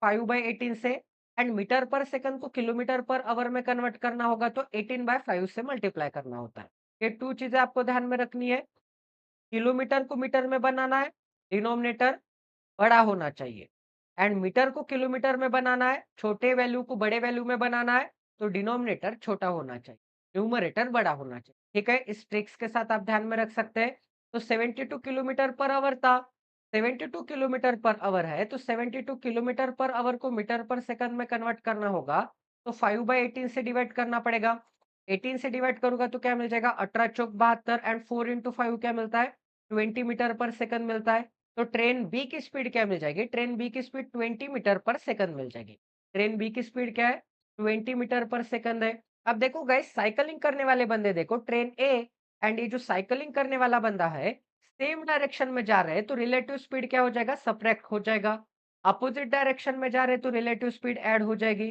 5/18 से एंड मीटर पर सेकंड को किलोमीटर पर आवर में कन्वर्ट करना होगा तो 18/5 से मल्टीप्लाई करना होता है। ये 2 चीजें आपको ध्यान में रखनी है। किलोमीटर को मीटर में बनाना है, डिनोमिनेटर बड़ा होना चाहिए एंड मीटर को किलोमीटर में बनाना है, छोटे वैल्यू को बड़े वैल्यू में बनाना है, तो डिनोमिनेटर छोटा होना चाहिए, न्यूमरेटर बड़ा होना चाहिए। ठीक है, इस ट्रिक्स के साथ आप ध्यान में रख सकते हैं। तो 72 किलोमीटर पर आवर था, 72 किलोमीटर पर आवर है, तो 72 किलोमीटर पर आवर को मीटर पर सेकंड में कन्वर्ट करना होगा, तो 5/18 से डिवाइड करना पड़ेगा। 18 से डिवाइड करूंगा तो क्या मिल जाएगा? 18 चौक 72 एंड 4 इंटू 5 क्या मिलता है? 20 मीटर पर सेकंड मिलता है। तो ट्रेन बी की स्पीड क्या मिल जाएगी? ट्रेन बी की स्पीड 20 मीटर पर सेकंड मिल जाएगी। ट्रेन बी की स्पीड क्या है? 20 मीटर पर सेकंड है। अब देखो गाइस साइकिलिंग करने वाले बंदे देखो ट्रेन ए एंड ये जो साइकिलिंग करने वाला बंदा है सेम डायरेक्शन में जा रहे हैं तो रिलेटिव स्पीड क्या हो जाएगा? सब्ट्रैक्ट हो जाएगा। अपोजिट डायरेक्शन में जा रहे हैं तो रिलेटिव स्पीड ऐड हो जाएगी।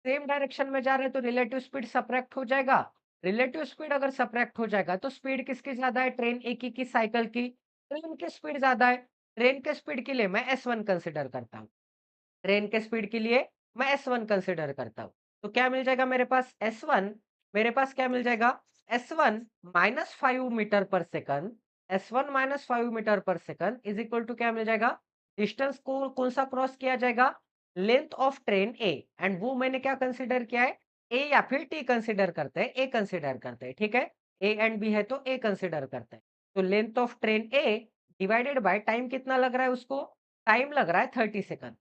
सेम डायरेक्शन में जा रहे हैं तो रिलेटिव स्पीड सब्ट्रैक्ट हो जाएगा। रिलेटिव स्पीड अगर सब्ट्रैक्ट हो जाएगा तो स्पीड किसकी ज्यादा है? ट्रेन ए की साइकिल की। ट्रेन की स्पीड ज्यादा है। ट्रेन के स्पीड के लिए मैं S1 कंसीडर करता हूँ। ट्रेन के स्पीड के लिए मैं S1 कंसीडर करता हूँ। तो क्या मिल जाएगा मेरे पास? S1 मेरे पास क्या मिल जाएगा? S1 minus 5 metre per second, S1 minus 5 metre per second is equal to क्या मिल जाएगा? डिस्टेंस को कौन सा क्रॉस किया जाएगा? Length of train A and वो मैंने क्या कंसीडर किया है? ए या फिर टी कंसीडर करते हैं, ए कंसीडर करते हैं, ठीक है? ए एंड बी है तो ए कंसीडर करते हैं। तो length of train A divided by time कितना लग रहा है उसको? टाइम लग रहा है 30 सेकंड।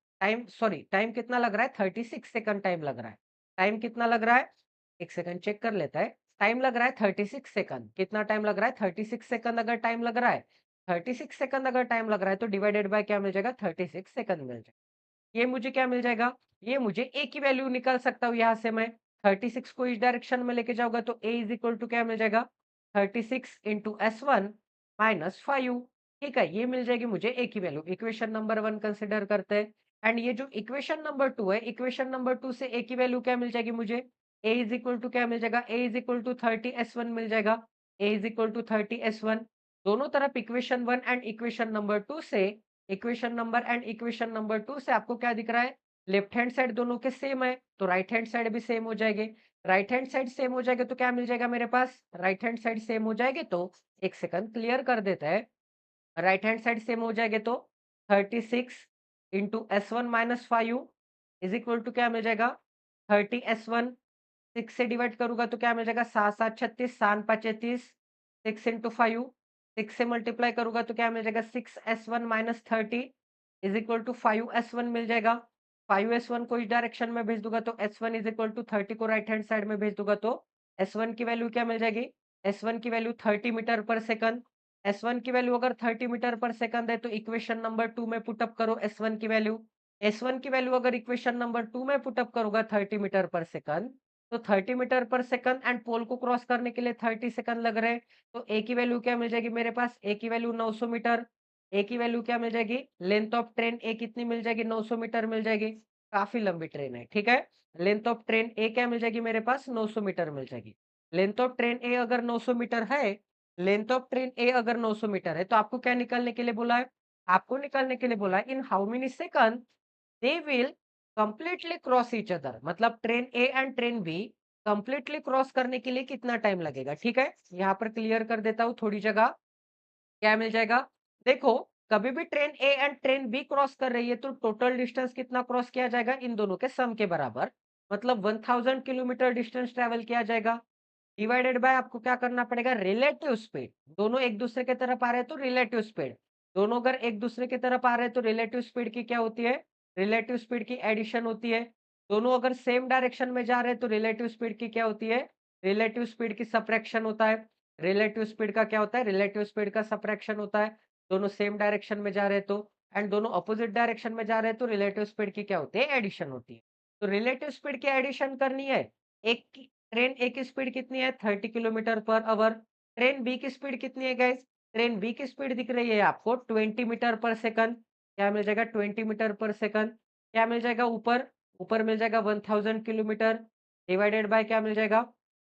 टाइम कितना लग रहा है? 36 सेकंड टाइम लग रहा है। टाइम कितना लग रहा है? 1 सेकंड चेक कर लेता है। टाइम लग रहा है 36 सेकंड। कितना टाइम लग रहा है? 36 सेकंड अगर टाइम लग रहा है, 36 सेकंड अगर टाइम लग रहा है तो डिवाइडेड बाय क्या मिल जाएगा? 36 सेकंड मिल जाएगा। ये मुझे क्या मिल जाएगा? ये मुझे ए की वैल्यू निकाल सकता हूँ यहाँ से मैं। 36 को इस डायरेक्शन में लेके जाऊँगा तो ए इज़ इक्वल टू क्या मिल जाएगा? 36 इंटू S1 माइनस 5। ठीक है, ये मिल जाएगी मुझे ए की वैल्यू। इक्वेशन नंबर 1 कंसीडर करते हैं एंड ये जो इक्वेशन नंबर 2 है, इक्वेशन नंबर 2 से ए की वैल्यू क्या मिल जाएगी मुझे? ए इज़ इक्वल टू क्या मिल जाएगा? A is equal to 30 S1 मिल जाएगा। A is equal to 30 S1 दोनों तरफ इक्वेशन 1 एंड इक्वेशन नंबर 2 से इक्वेशन नंबर 2 से आपको क्या दिख रहा है? लेफ्ट हैंड साइड दोनों के सेम है, तो राइट हैंड साइड भी सेम हो जाएंगे। राइट हैंड साइड सेम हो जाएगा तो क्या मिल जाएगा मेरे पास? राइट हैंड साइड सेम हो जाएगी तो एक सेकंड क्लियर कर देते हैं। राइट हैंड साइड सेम हो जाएंगे तो 36 into S1 minus 5 is equal to क्या मिल जाएगा? 30 S1 6 से डिवाइड करूंगा तो क्या मिल जाएगा? 7 7 36 7 5 33 6 इंटू 5 6 से मल्टीप्लाई करूंगा तो क्या मिल जाएगा? 6S1 minus 30 is equal to 5s1 मिल जाएगा। 5s1 को इस डायरेक्शन में भेज दूंगा तो s1 इज इक्वल टू 30 को राइट हैंड साइड में भेज दूंगा तो s1 की वैल्यू क्या मिल जाएगी? s1 की value 30 metre per second. s1 की वैल्यू अगर 30 मीटर पर सेकंड है तो इक्वेशन नंबर 2 में पुटअप करो s1 की वैल्यू। s1 की वैल्यू अगर इक्वेशन नंबर 2 में पुटअप करूंगा 30 मीटर पर सेकंड, तो 30 metre per second and pole को क्रॉस करने के लिए 30 सेकंड लग रहे हैं। तो ए की वैल्यू क्या मिल जाएगी मेरे पास? ए की वैल्यू 900 मीटर। ए की वैल्यू क्या मिल जाएगी? लेंथ ऑफ ट्रेन ए कितनी मिल जाएगी? 900 मीटर मिल जाएगी। काफी लंबी ट्रेन है, ठीक है। लेंथ ऑफ ट्रेन ए क्या मिल जाएगी मेरे पास? 900 मीटर मिल जाएगी। लेंथ ऑफ ट्रेन ए अगर 900 मीटर है, लेंथ ऑफ ट्रेन ए अगर 900 मीटर है तो आपको क्या निकालने के लिए बोला है? आपको निकालने के लिए बोला है in how many second they will completely cross each other. मतलब train A and train B completely cross करने के लिए कितना टाइम लगेगा, ठीक है। यहाँ पर क्लियर कर देता हूँ थोड़ी जगह। क्या मिल जाएगा? देखो, कभी भी train A and train B cross कर रही है तो टोटल डिस्टेंस कितना क्रॉस किया जाएगा? इन दोनों के सम के बराबर। मतलब 1000 किलोमीटर डिस्टेंस ट्रेवल किया जाएगा। डिवाइडेड बाय आपको क्या करना पड़ेगा? Relative speed. दोनों एक दूसरे की तरफ आ रहे हैं तो रिलेटिव स्पीड। दोनों अगर एक दूसरे की तरफ आ रहे हैं तो रिलेटिव स्पीड की क्या होती है? रिलेटिव स्पीड की एडिशन होती है। दोनों अगर सेम डायरेक्शन में जा रहे हैं तो रिलेटिव स्पीड की क्या होती है? रिलेटिव स्पीड की सबट्रैक्शन होता है। रिलेटिव स्पीड का क्या होता है? रिलेटिव स्पीड का सबट्रैक्शन होता है। दोनों सेम डायरेक्शन में जा रहे हैं तो, एंड दोनों अपोजिट डायरेक्शन में जा रहे हैं तो रिलेटिव स्पीड की क्या होती है? एडिशन होती है। तो रिलेटिव स्पीड की एडिशन करनी है। एक की ट्रेन ए की स्पीड कितनी है? 30 kilometre per hour. Train B की स्पीड कितनी है गाइस? ट्रेन बी की स्पीड दिख रही है आपको 20 मीटर पर सेकंड। क्या मिल जाएगा? 20 मीटर पर सेकंड। क्या मिल जाएगा ऊपर? ऊपर मिल जाएगा 1000 किलोमीटर डिवाइडेड बाय क्या मिल जाएगा?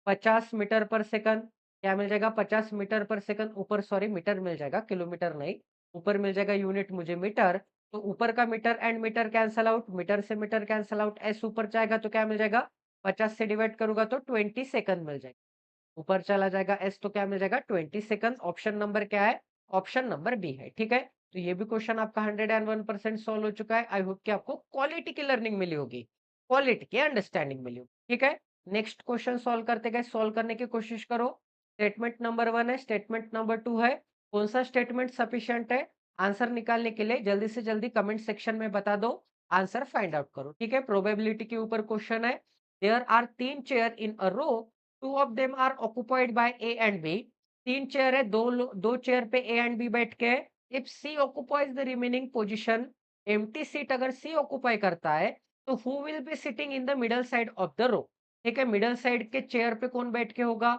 50 मीटर पर सेकंड। क्या मिल जाएगा? 50 मीटर पर सेकंड। ऊपर सॉरी मीटर मिल जाएगा, किलोमीटर नहीं। ऊपर मिल जाएगा यूनिट मुझे मीटर। तो ऊपर का metre and metre cancel out, metre से मीटर कैंसल आउट, एस ऊपर जाएगा तो क्या मिल जाएगा? 50 से डिवाइड करूंगा तो 20 सेकंड मिल जाएगा। ऊपर चला जाएगा एस तो क्या मिल जाएगा? 20 सेकंड। ऑप्शन नंबर क्या है? ऑप्शन नंबर बी है, ठीक है। तो ये भी क्वेश्चन आपका 101% सॉल्व हो चुका है। आई होप कि आपको क्वालिटी की लर्निंग मिली होगी, क्वालिटी की अंडरस्टैंडिंग मिली होगी, ठीक है। नेक्स्ट क्वेश्चन सॉल्व करते गए, सॉल्व करने की कोशिश करो। स्टेटमेंट नंबर 1 है, स्टेटमेंट नंबर 2 है। कौन सा स्टेटमेंट सफिशिएंट है? आंसर निकालने के लिए जल्दी से जल्दी कमेंट सेक्शन में बता दो। आंसर फाइंड आउट करो, ठीक है। प्रोबेबिलिटी के ऊपर क्वेश्चन है। There are 3 chair in a row, two of them are occupied by A and B. 3 chair है, दो चेयर पे ए एंड बी बैठ के। If C occupies the remaining position, empty seat अगर सी ऑक्युपाई करता है तो who will be sitting in the middle side of the row. ठीक है, मिडल साइड के चेयर पे कौन बैठ के होगा,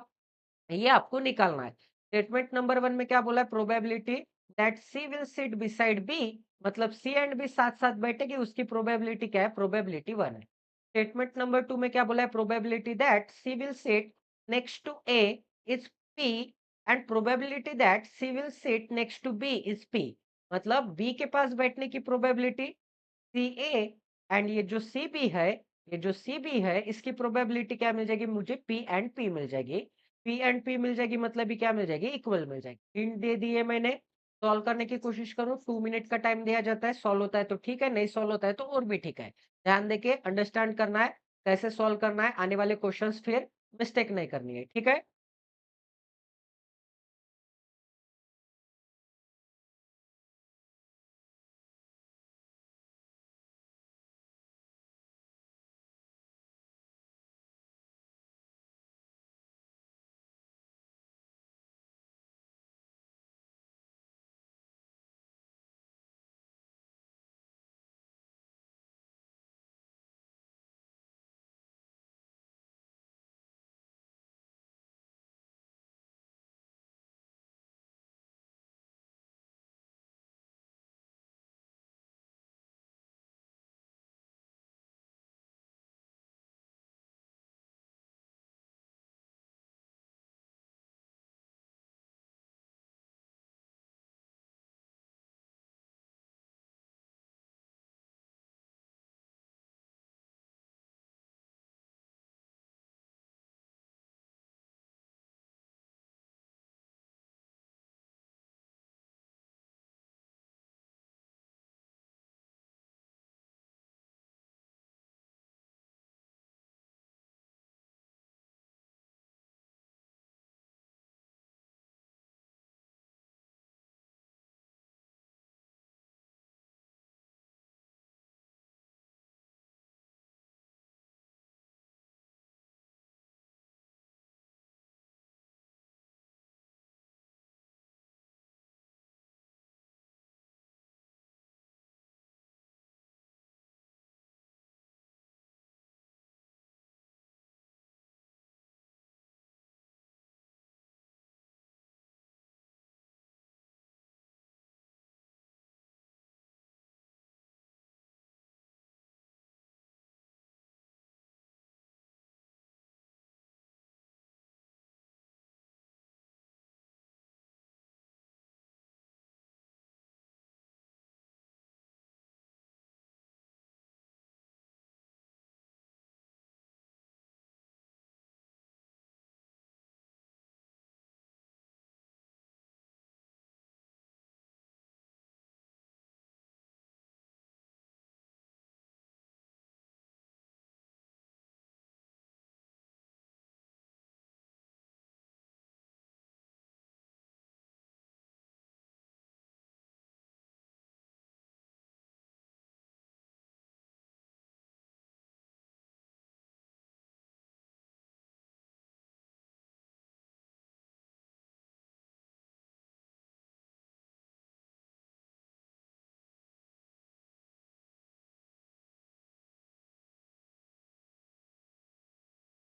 ये आपको निकालना है। स्टेटमेंट नंबर 1 में क्या बोला है? Probability that C will sit beside B, मतलब सी एंड बी साथ साथ बैठेगी, उसकी प्रोबेबिलिटी क्या है? प्रोबेबिलिटी 1 है। स्टेटमेंट नंबर 2 में क्या बोला है? Probability that C will sit next to A is P, and probability that C will sit next to B is P. मतलब बी के पास बैठने की प्रोबेबिलिटी सी ए, एंड ये जो सी बी है, ये जो सी बी है इसकी प्रोबेबिलिटी क्या मिल जाएगी मुझे? पी एंड पी मिल जाएगी। पी एंड पी मिल जाएगी मतलब ये क्या मिल जाएगी? इक्वल मिल जाएगी। हिंट दे दिए मैंने। सॉल्व करने की कोशिश करो, 2 मिनट का टाइम दिया जाता है। सॉल्व होता है तो ठीक है, नहीं सॉल्व होता है तो और भी ठीक है। ध्यान देके अंडरस्टैंड करना है, कैसे सॉल्व करना है, आने वाले क्वेश्चंस फिर मिस्टेक नहीं करनी है, ठीक है।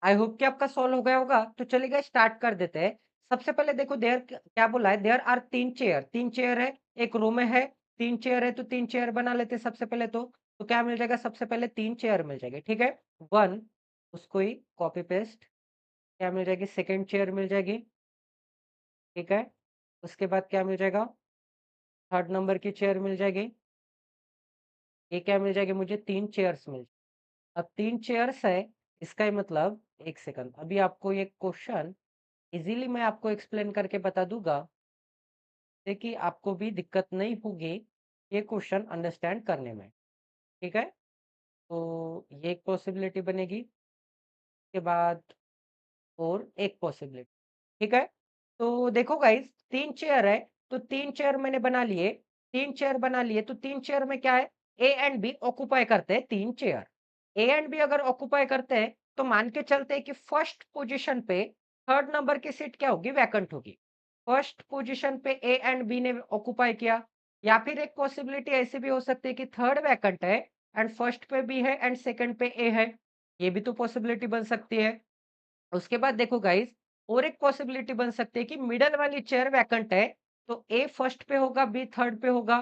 आई होप कि आपका सॉल्व हो गया होगा। तो चलिए गाइस स्टार्ट कर देते हैं। सबसे पहले देखो देयर क्या बोला है, देयर आर 3 चेयर, 3 चेयर है, 1 रो में है, 3 चेयर है तो 3 चेयर बना लेते हैं सबसे पहले तो। तो क्या मिल जाएगा, सबसे पहले 3 चेयर मिल जाएगी, ठीक है? 1 उसको ही कॉपी पेस्ट, क्या मिल जाएगी, सेकंड चेयर मिल जाएगी, ठीक है? उसके बाद क्या मिल जाएगा, थर्ड नंबर की चेयर मिल जाएगी। ये क्या मिल जाएगी मुझे, 3 चेयर्स मिल, अब 3 चेयर्स है, इसका ही मतलब 1 सेकंड, अभी आपको ये क्वेश्चन इज़िली मैं आपको एक्सप्लेन करके बता दूँगा, ताकि आपको भी दिक्कत नहीं होगी ये क्वेश्चन अंडरस्टैंड करने में, ठीक है? तो ये एक पॉसिबिलिटी बनेगी, उसके बाद और एक पॉसिबिलिटी, ठीक है? तो देखो गाइस 3 चेयर है, तो 3 चेयर मैंने बना लिए, 3 चेयर बना लिए, तो 3 चेयर में क्या है, ए एंड बी ऑक्युपाई करते हैं 3 चेयर। ए एंड बी अगर ऑक्युपाई करते हैं, तो मान के चलते हैं कि फर्स्ट पोज़ीशन पे थर्ड नंबर की सीट क्या होगी, वैकेंट होगी। फर्स्ट पोज़ीशन पे ए एंड बी ने ऑक्युपाई किया, या फिर एक पॉसिबिलिटी ऐसी भी हो सकती है कि थर्ड वैकेंट है एंड फर्स्ट पे बी है एंड सेकंड पे ए है, ये भी तो पॉसिबिलिटी बन सकती है। उसके बाद देखो गाइस, और एक पॉसिबिलिटी बन सकती है कि मिडल वाली चेयर वैकेंट है, तो ए फर्स्ट पे होगा, बी थर्ड पे होगा,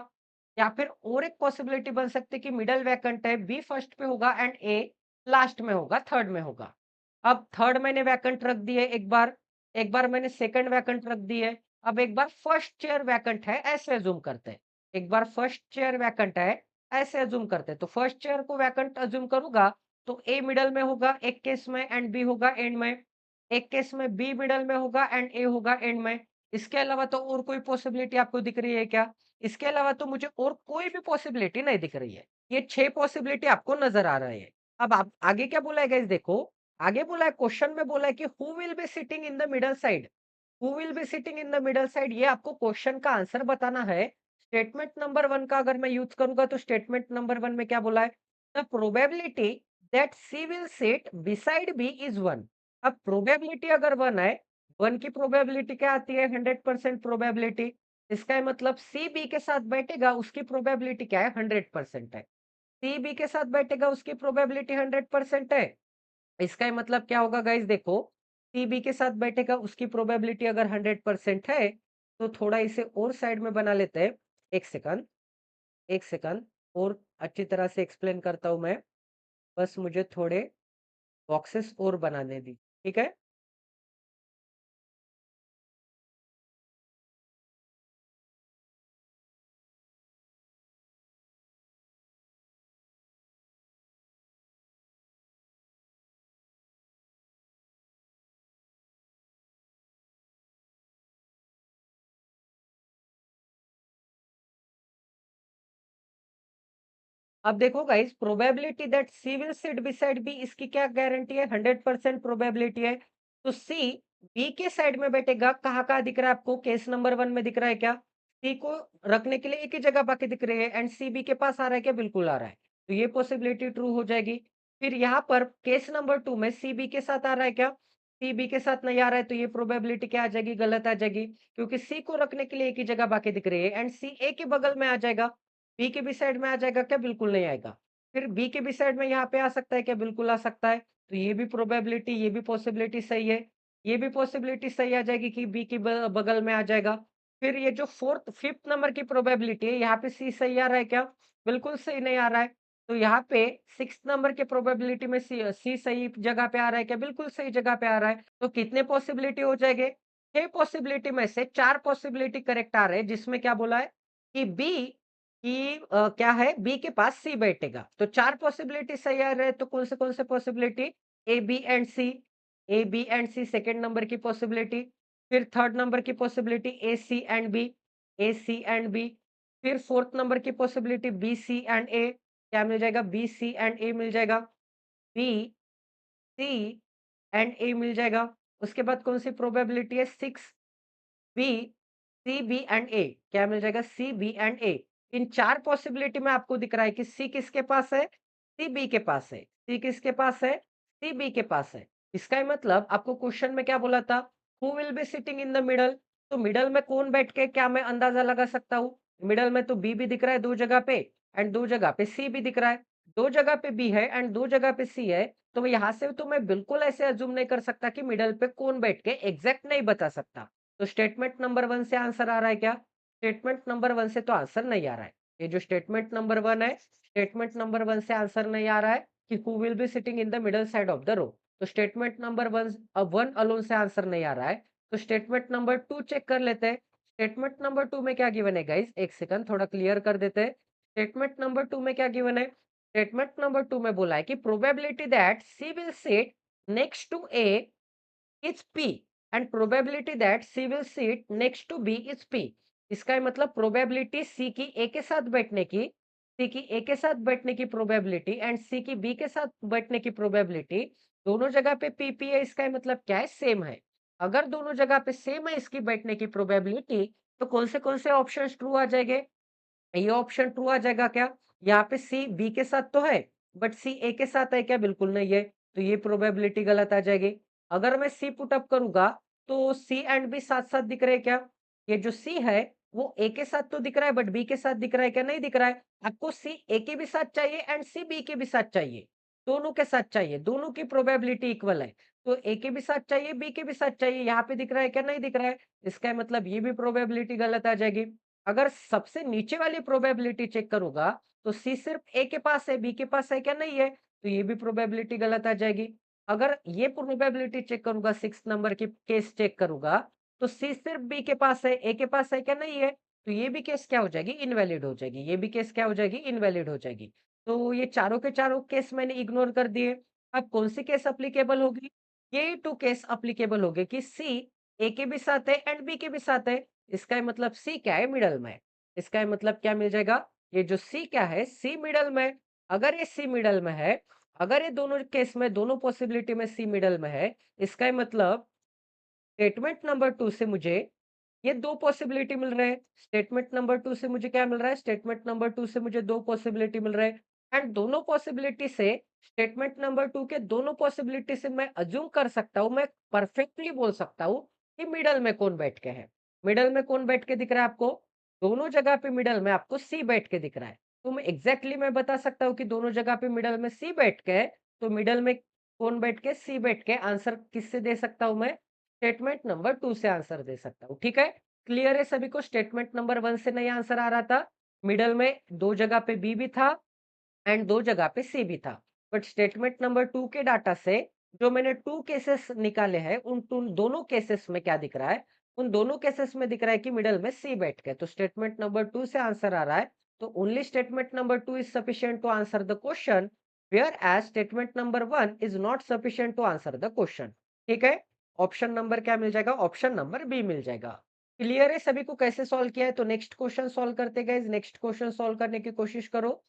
या फिर और एक पॉसिबिलिटी बन सकती है कि मिडल वैकेंट है, बी फर्स्ट पे होगा एंड ए लास्ट में होगा, थर्ड में होगा। अब थर्ड मैंने वैकेंट रख दिए एक बार मैंने सेकंड वैकेंट रख दी है, अब एक बार फर्स्ट चेयर वैकेंट है, ऐसे अज्यूम करते हैं। एक बार फर्स्ट चेयर वैकेंट है, ऐसे अज्यूम करते हैं। तो फर्स्ट चेयर को वैकेंट अज्यूम करूंगा, तो ए मिडल में होगा एक केस में एंड बी होगा एंड में, एक केस में बी मिडल में होगा एंड ए होगा एंड में। इसके अलावा तो और कोई पॉसिबिलिटी आपको दिख रही है क्या? इसके अलावा तो मुझे और कोई भी पॉसिबिलिटी नहीं दिख रही है। ये 6 पॉसिबिलिटी आपको नज़र आ रहे हैं। अब आप आगे क्या बोला है गाइस देखो, आगे बोला है, क्वेश्चन में बोला है कि who will be sitting in the middle side? Who will be sitting in the middle side, ये आपको क्वेश्चन का आंसर बताना है। स्टेटमेंट नंबर 1 का अगर मैं यूज़ करूँगा, तो स्टेटमेंट नंबर 1 में क्या बोला है? The probability that C will sit beside B is 1। अब प्रोबेबिलिटी अगर 1 है, 1 की प्रोबेबिलिटी क्या आती है? 100% प्रोबेबिलिटी। इसका मतलब सी बी के साथ बैठेगा, उसकी प्रोबेबिलिटी क्या है? 100% है। सी बी के साथ बैठेगा, उसकी प्रोबेबिलिटी 100% है। इसका ही मतलब क्या होगा गाइस देखो, सी बी के साथ बैठेगा, उसकी प्रोबेबिलिटी अगर 100% है, तो थोड़ा इसे और साइड में बना लेते हैं। 1 सेकंड, 1 सेकंड, और अच्छी तरह से एक्सप्लेन करता हूँ मैं। बस मुझे थोड़े बॉक्सेस और बनाने दी, ठीक है? अब देखो guys, probability that C will sit beside B, इसकी क्या गारंटी है? 100% प्रोबेबिलिटी है। तो सी बी के साइड में बैठेगा, कहाँ-कहाँ दिख रहा है आपको? केस नंबर 1 में दिख रहा है क्या? सी को रखने के लिए एक ही जगह बाकी दिख रही है एंड सी बी के पास आ रहा है क्या? बिल्कुल आ रहा है। तो ये पॉसिबिलिटी ट्रू हो जाएगी। फिर यहाँ पर केस नंबर 2 में सी बी के साथ आ रहा है क्या? सी बी के साथ नहीं आ रहा है, तो ये प्रोबेबिलिटी क्या आ जाएगी? गलत आ जाएगी, क्योंकि सी को रखने के लिए एक ही जगह बाकी दिख रही है एंड सी ए के बगल में आ जाएगा। बी के भी साइड में आ जाएगा क्या? बिल्कुल नहीं आएगा। फिर बी के भी साइड में यहाँ पे आ सकता है क्या? बिल्कुल आ सकता है। तो ये भी प्रोबेबिलिटी, ये भी पॉसिबिलिटी सही है। ये भी पॉसिबिलिटी सही आ जाएगी कि बी के बगल में आ जाएगा। फिर ये जो 4th 5th नंबर की प्रोबेबिलिटी है, यहाँ पे सी सही आ रहा है क्या? बिल्कुल सही नहीं आ रहा है। तो यहाँ पे 6th नंबर के प्रोबेबिलिटी में सी सही जगह पे आ रहा है क्या? बिल्कुल सही जगह पे आ रहा है। तो कितने पॉसिबिलिटी हो जाएँगे? 6 पॉसिबिलिटी में से 4 पॉसिबिलिटी करेक्ट आ रहे हैं, जिसमें क्या बोला है कि बी कि क्या है, बी के पास सी बैठेगा। तो 4 पॉसिबिलिटी सही आ रहे हैं, तो कौन से possibility? A, B and C. A, B and C second number की पॉसिबिलिटी। फिर थर्ड नंबर की possibility A, C and B. A, C and B. फिर फोर्थ नंबर की possibility B, C and A. क्या मिल जाएगा? बी, सी एंड ए मिल जाएगा। बी, सी एंड ए मिल जाएगा। उसके बाद कौन सी प्रोबेबिलिटी है? 6 B, C, B and A. क्या मिल जाएगा? C, B and A. इन 4 पॉसिबिलिटी में आपको दिख रहा है कि सी किसके पास है? सी बी के पास है। सी किसके पास है? सी बी के पास है। इसका ही मतलब आपको क्वेश्चन में क्या बोला था? हू will be sitting in the middle? तो मिडल में कौन बैठ के क्या मैं अंदाजा लगा सकता हूँ? मिडल में तो बी भी दिख रहा है 2 जगह पे एंड 2 जगह पे सी भी दिख रहा है। 2 जगह पे बी है एंड 2 जगह पे सी है, तो यहाँ से तो मैं बिल्कुल ऐसे अज्यूम नहीं कर सकता कि मिडल पे कौन बैठ के एग्जैक्ट नहीं बता सकता। तो स्टेटमेंट नंबर 1 से आंसर आ रहा है क्या? स्टेटमेंट नंबर 1 से तो आंसर नहीं आ रहा है। ये जो स्टेटमेंट नंबर 1 है, स्टेटमेंट नंबर 1 से आंसर नहीं आ रहा है कि who will be sitting in the middle side of the row. तो स्टेटमेंट नंबर 1 अलोन से आंसर नहीं आ रहा है। तो स्टेटमेंट नंबर 2 चेक कर लेते हैं। स्टेटमेंट नंबर 2 में क्या गिवन है गाइस? एक सेकंड थोड़ा क्लियर कर देते हैं। स्टेटमेंट नंबर 2 में क्या गिवन है? स्टेटमेंट नंबर 2 में बोला है कि probability that C will sit next to A is P and probability that C will sit next to B is P. इसका ये मतलब प्रोबेबिलिटी सी की ए के साथ बैठने की, सी की ए के साथ बैठने की प्रोबेबिलिटी एंड सी की बी के साथ बैठने की प्रोबेबिलिटी दोनों जगह पे पी पी है। इसका ये मतलब क्या है? सेम है। अगर दोनों जगह पे सेम है इसकी बैठने की प्रोबेबिलिटी, तो कौन से ऑप्शंस ट्रू आ जाएंगे? ये ऑप्शन ट्रू आ जाएगा क्या? यहाँ पे सी बी के साथ तो है, बट सी ए के साथ है क्या? बिल्कुल नहीं है। तो ये प्रोबेबिलिटी गलत आ जाएगी। अगर मैं सी पुट अप करूंगा, तो सी एंड बी साथ साथ दिख रहे हैं क्या? ये जो सी है वो ए के साथ तो दिख रहा है, बट बी के साथ दिख रहा है क्या? नहीं दिख रहा है। आपको सी ए के भी साथ चाहिए एंड सी बी के भी साथ चाहिए, दोनों के साथ चाहिए, दोनों की प्रोबेबिलिटी इक्वल है। तो ए के भी साथ चाहिए, बी के भी साथ चाहिए। यहाँ पे दिख रहा है क्या? नहीं दिख रहा है। इसका मतलब ये भी प्रोबेबिलिटी गलत आ जाएगी। अगर सबसे नीचे वाली प्रोबेबिलिटी चेक करूंगा, तो सी सिर्फ ए के पास है, बी के पास है क्या? नहीं है। तो ये भी प्रोबेबिलिटी गलत आ जाएगी। अगर ये प्रोबेबिलिटी चेक करूंगा, 6 नंबर की केस चेक करूंगा, तो सी सिर्फ बी के पास है, ए के पास है क्या? नहीं है। तो ये भी केस क्या हो जाएगी? इनवैलिड हो जाएगी। ये भी केस क्या हो जाएगी? इनवैलिड हो जाएगी। तो ये चारों के चारों केस मैंने इग्नोर कर दिए। अब कौन सी केस अप्लीकेबल होगी? ये टू केस अप्लीकेबल होगी कि सी ए के भी साथ है एंड बी के भी साथ है। इसका मतलब सी क्या है? मिडल में है। इसका ये मतलब क्या मिल जाएगा? ये जो सी क्या है? सी मिडल में है। अगर ये सी मिडल में है, अगर ये दोनों केस में, दोनों पॉसिबिलिटी में सी मिडल में है, इसका ये मतलब स्टेटमेंट नंबर 2 से मुझे ये 2 पॉसिबिलिटी मिल रहे हैं। स्टेटमेंट नंबर 2 से मुझे क्या मिल रहा है? स्टेटमेंट नंबर 2 से मुझे 2 पॉसिबिलिटी मिल रहे हैं एंड दोनों पॉसिबिलिटी से, स्टेटमेंट नंबर 2 के दोनों पॉसिबिलिटी से मैं अज़्यूम कर सकता हूँ, मैं परफेक्टली बोल सकता हूँ कि मिडल में कौन बैठ के है। मिडल में कौन बैठ के दिख रहा है आपको? दोनों जगह पे मिडल में आपको सी बैठ के दिख रहा है। तो मैं एग्ज़ैक्टली मैं बता सकता हूँ कि दोनों जगह पे मिडल में सी बैठ के है, तो मिडल में कौन बैठ के? सी बैठ के। आंसर किससे दे सकता हूँ मैं? स्टेटमेंट नंबर 2 से आंसर दे सकता हूँ, ठीक है? क्लियर है सभी को? स्टेटमेंट नंबर 1 से नहीं आंसर आ रहा था। मिडल में 2 जगह पे बी भी था एंड 2 जगह पे सी भी था। बट स्टेटमेंट नंबर 2 के डाटा से जो मैंने 2 केसेस निकाले हैं, उन दोनों केसेस में क्या दिख रहा है? उन दोनों केसेस में दिख रहा है कि मिडल में सी बैठ के है। तो स्टेटमेंट नंबर 2 से आंसर आ रहा है। तो only statement number 2 is sufficient to answer the question, whereas statement number 1 is not sufficient to answer the question. ठीक है? ऑप्शन नंबर क्या मिल जाएगा? ऑप्शन नंबर बी मिल जाएगा। क्लियर है सभी को कैसे सॉल्व किया है? तो नेक्स्ट क्वेश्चन सॉल्व करते हैं गाइस। नेक्स्ट क्वेश्चन सॉल्व करने की कोशिश करो।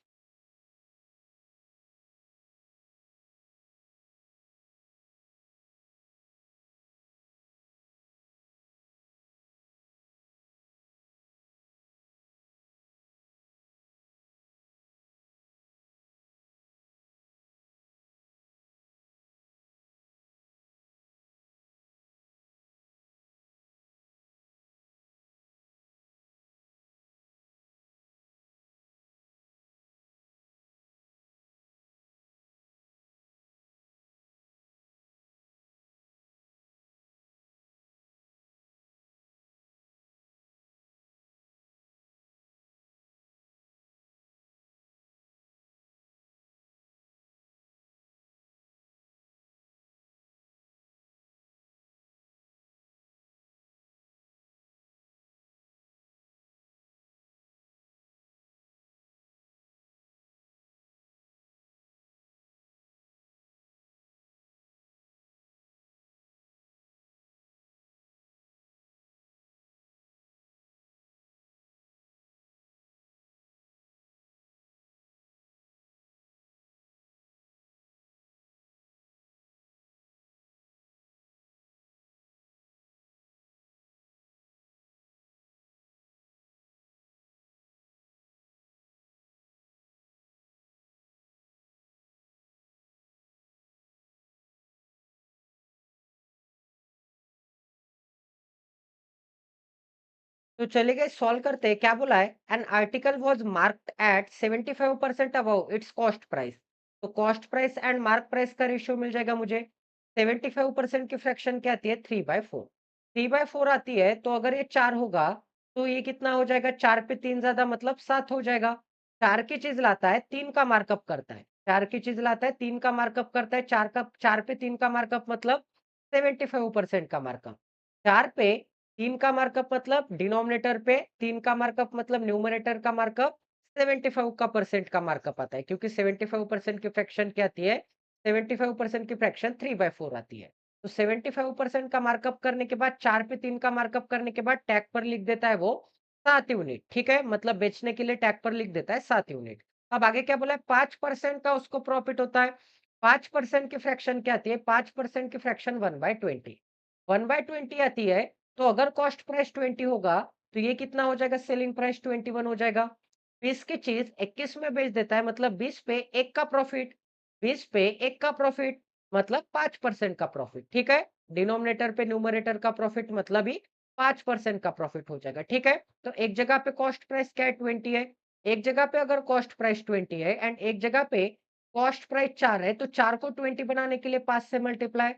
तो चलिए सॉल्व करते हैं। क्या बोला है? An article was marked at 75% above its cost price. तो cost price and mark price का रेशियो मिल जाएगा मुझे। 75% की फ्रैक्शन क्या आती है? 3/4। 3/4 आती है, तो अगर ये 4 होगा, तो ये कितना हो जाएगा? 4 पे 3 ज्यादा मतलब 7 हो जाएगा। 4 की चीज लाता है, 3 का मार्कअप करता है। 4 की चीज लाता है, 3 का मार्कअप करता है। 4 पे 3 का मार्कअप मतलब 75% का मार्कअप। 4 पे 3 का मार्कअप मतलब डिनोमिनेटर पे 3 का मार्कअप मतलब न्यूमरेटर का मार्कअप 75 का परसेंट का मार्कअप आता है, क्योंकि 75% की फ्रैक्शन क्या आती है? 75% की फ्रैक्शन 3/4 आती है। तो 75% का मार्कअप करने के बाद 4 पे 3 का मार्कअप करने के बाद टैग पर लिख देता है वो 7 यूनिट, ठीक है? मतलब बेचने के लिए टैग पर लिख देता है 7 यूनिट। अब आगे क्या बोला है? 5% का उसको प्रॉफिट होता है। 5% की फ्रैक्शन क्या आती है? 5% की फ्रैक्शन 1/20। 1/20 आती है, तो अगर कॉस्ट प्राइस 20 होगा, तो ये कितना हो जाएगा? सेलिंग प्राइस 21 हो जाएगा। 20 की चीज 21 में बेच देता है, मतलब 20 पे 1 का प्रॉफिट। 20 पे 1 का प्रॉफिट मतलब 5% का प्रॉफिट, ठीक है? डिनोमिनेटर पे न्यूमरेटर का प्रॉफिट मतलब ही 5% का प्रॉफिट हो जाएगा, ठीक है? तो एक जगह पे कॉस्ट प्राइस क्या है? 20 है। एक जगह पे अगर कॉस्ट प्राइस 20 है एंड एक जगह पे कॉस्ट प्राइस 4 है, तो 4 को 20 बनाने के लिए 5 से मल्टीप्लाई,